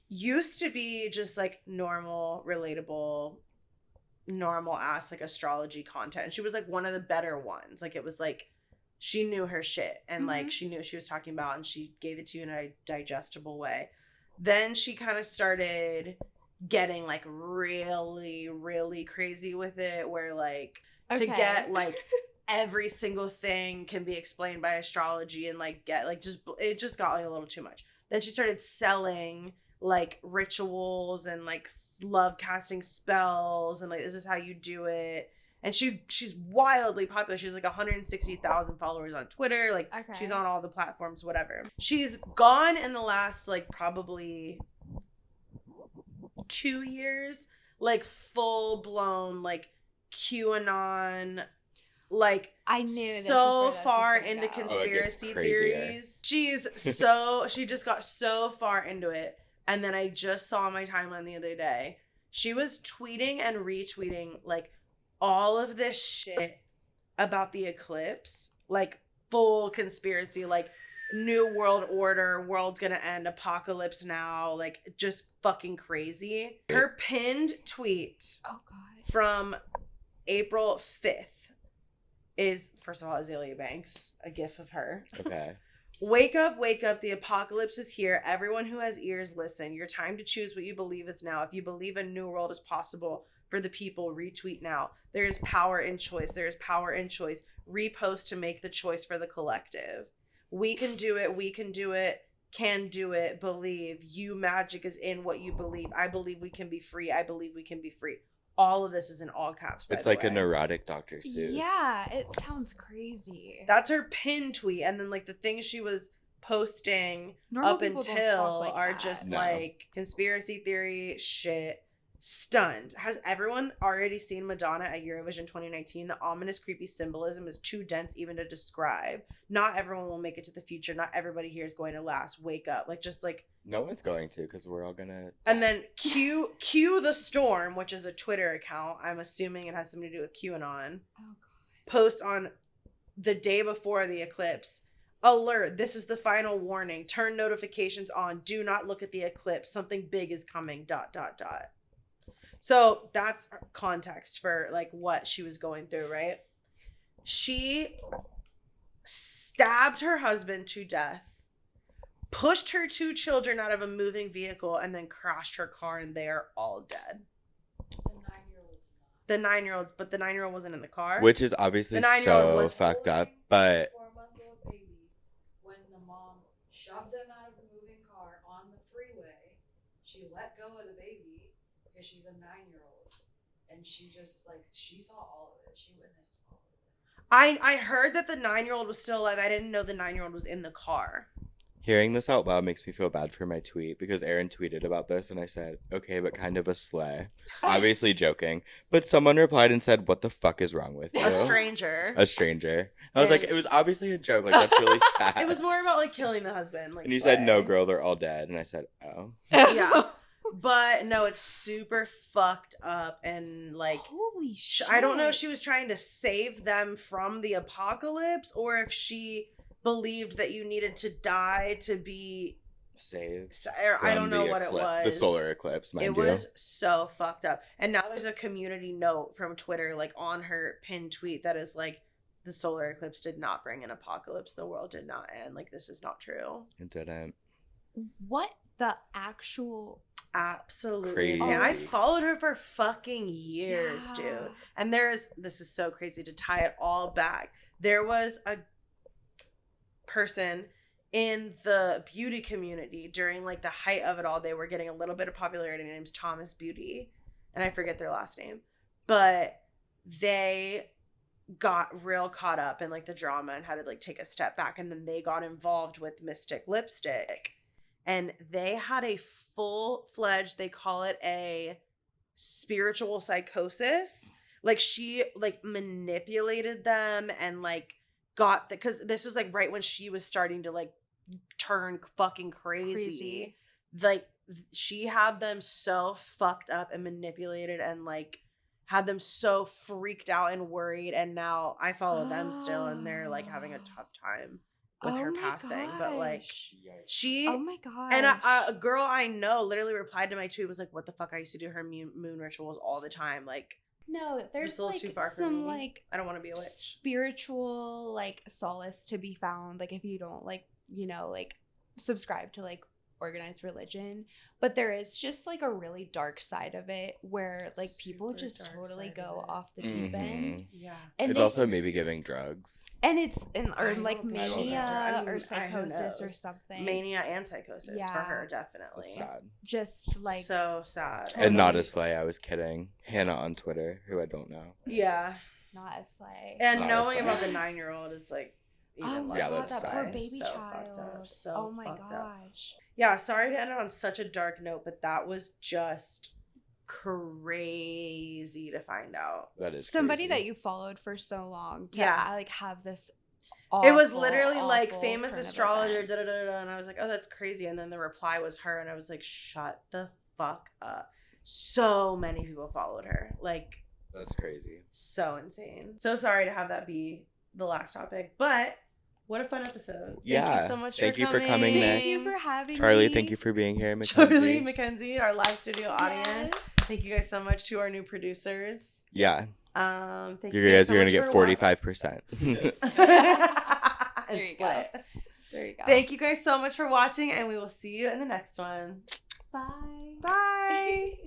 used to be just like normal, relatable, normal ass like astrology content. And she was like one of the better ones. Like it was like she knew her shit and like she knew what she was talking about and she gave it to you in a digestible way. Then she kind of started getting like really, really crazy with it where like to Okay. get like every single thing can be explained by astrology and like get like just it just got like a little too much. Then she started selling like rituals and like love casting spells and like this is how you do it. And she's wildly popular. She's like 160,000 followers on Twitter. Like Okay. she's on all the platforms, whatever. She's gone in the last like probably 2 years, like full blown like QAnon, like I knew this so is where this far was gonna into go. conspiracy crazier. theories. She just got so far into it. And then I just saw my timeline the other day. She was tweeting and retweeting like all of this shit about the eclipse, like full conspiracy, like new world order, world's gonna end, apocalypse now, like just fucking crazy. Her pinned tweet Oh god. from April 5th is, first of all, Azalea Banks, a gif of her. Okay. Wake up, the apocalypse is here. Everyone who has ears, listen. Your time to choose what you believe is now. If you believe a new world is possible for the people, retweet now. There is power in choice. There is power in choice. Repost to make the choice for the collective. We can do it. We can do it. Can do it. Believe. You magic is in what you believe. I believe we can be free. I believe we can be free. All of this is in all caps. By It's the like a way. neurotic Dr. Seuss. Yeah, it sounds crazy. That's her pin tweet. And then like the things she was posting Normal up people don't until talk like are that. just No. like conspiracy theory shit. Stunned. Has everyone already seen Madonna at Eurovision 2019? The ominous, creepy symbolism is too dense even to describe. Not everyone will make it to the future. Not everybody here is going to last. Wake up. Like just like. No one's going to because we're all gonna. And then Q the Storm, which is a Twitter account. I'm assuming it has something to do with QAnon. Oh god. Post on the day before the eclipse. Alert, this is the final warning. Turn notifications on. Do not look at the eclipse. Something big is coming. ... So that's context for like what she was going through, right? She stabbed her husband to death, pushed her 2 children out of a moving vehicle, and then crashed her car, and they are all dead. The 9-year-old's not. The 9-year-old wasn't in the car. Which is obviously The 9-year-old so was fucked up, Holding but the 4-month-old baby when the mom shoved them out of the moving car on the freeway. She let go of the baby because she's a 9-year-old, and she just like she saw all of it. She witnessed all of it. I heard that the 9-year-old was still alive. I didn't know the 9-year-old was in the car. hearing this out loud makes me feel bad for my tweet because Aaron tweeted about this and I said, okay, but kind of a slay. Obviously joking. But someone replied and said, what the fuck is wrong with you? A stranger. A stranger. I was And- like, it was obviously a joke. Like, that's really sad. It was more about like killing the husband. Like, And you said, no, slay. girl, they're all dead. And I said, oh. Yeah. But no, it's super fucked up and like Holy shit. I don't know if she was trying to save them from the apocalypse or if she believed that you needed to die to be Saved. I don't from know the what it was. The solar eclipse, mind It you. was so fucked up. And now there's a community note from Twitter, like on her pinned tweet, that is like, the solar eclipse did not bring an apocalypse. The world did not end. Like, this is not true. It didn't. What the actual... Absolutely. Crazy. Insane. I followed her for fucking years, Yeah. dude. And this is so crazy to tie it all back. There was a person in the beauty community during like the height of it all. They were getting a little bit of popularity. Her name's Thomas Beauty, and I forget their last name, but they got real caught up in like the drama and had to like take a step back, and then they got involved with Mystic Lipstick, and they had a full-fledged, they call it a spiritual psychosis. Like, she like manipulated them and like got because this was like right when she was starting to like turn fucking crazy. Like, she had them so fucked up and manipulated and like had them so freaked out and worried, and now I follow them still, and they're like having a tough time with her passing. But like, she Oh my god. and a girl I know literally replied to my tweet, was like, what the fuck, I used to do her moon rituals all the time. Like, No, there's it's a little like too far for some me. like I don't want to be a witch. spiritual like solace to be found, like if you don't like, you know, like subscribe to like organized religion, but there is just like a really dark side of it where like people Super just dark totally side go of it. off the deep end. Yeah. And It's they- also maybe giving drugs. and it's I or don't like think so. mania I mean, or who psychosis or knows? something. Mania and psychosis for Yeah. her, definitely. It's sad. Just like so sad. Totally. And not a slay, I was kidding. Hannah on Twitter, who I don't know. Yeah. not a slay. And Not knowing as about the nice. 9-year-old is like Oh even my less. Yeah, god, that's that poor sad. baby So child. fucked up. So oh my fucked up. gosh. Yeah, sorry to end it on such a dark note, but that was just crazy to find out. That is Somebody crazy. that you followed for so long to Yeah. like have this It was awful, literally like awful famous turn of astrologer, da events. da da da, and I was like, oh, that's crazy. And then the reply was her, and I was like, shut the fuck up. So many people followed her, like That's crazy. so insane. So sorry to have that be the last topic, but what a fun episode. Yeah. Thank you so much Thank for you for coming, Nick. Thank you for having Charlie, me. thank you for being here. Mackenzie. Charlie, Mackenzie, our live studio audience. Yes. Thank you guys so much to our new producers. Yeah, Thank you you guys so are going much to get for 45%. and There you go. split. There you go. Thank you guys so much for watching, and we will see you in the next one. Bye. Bye.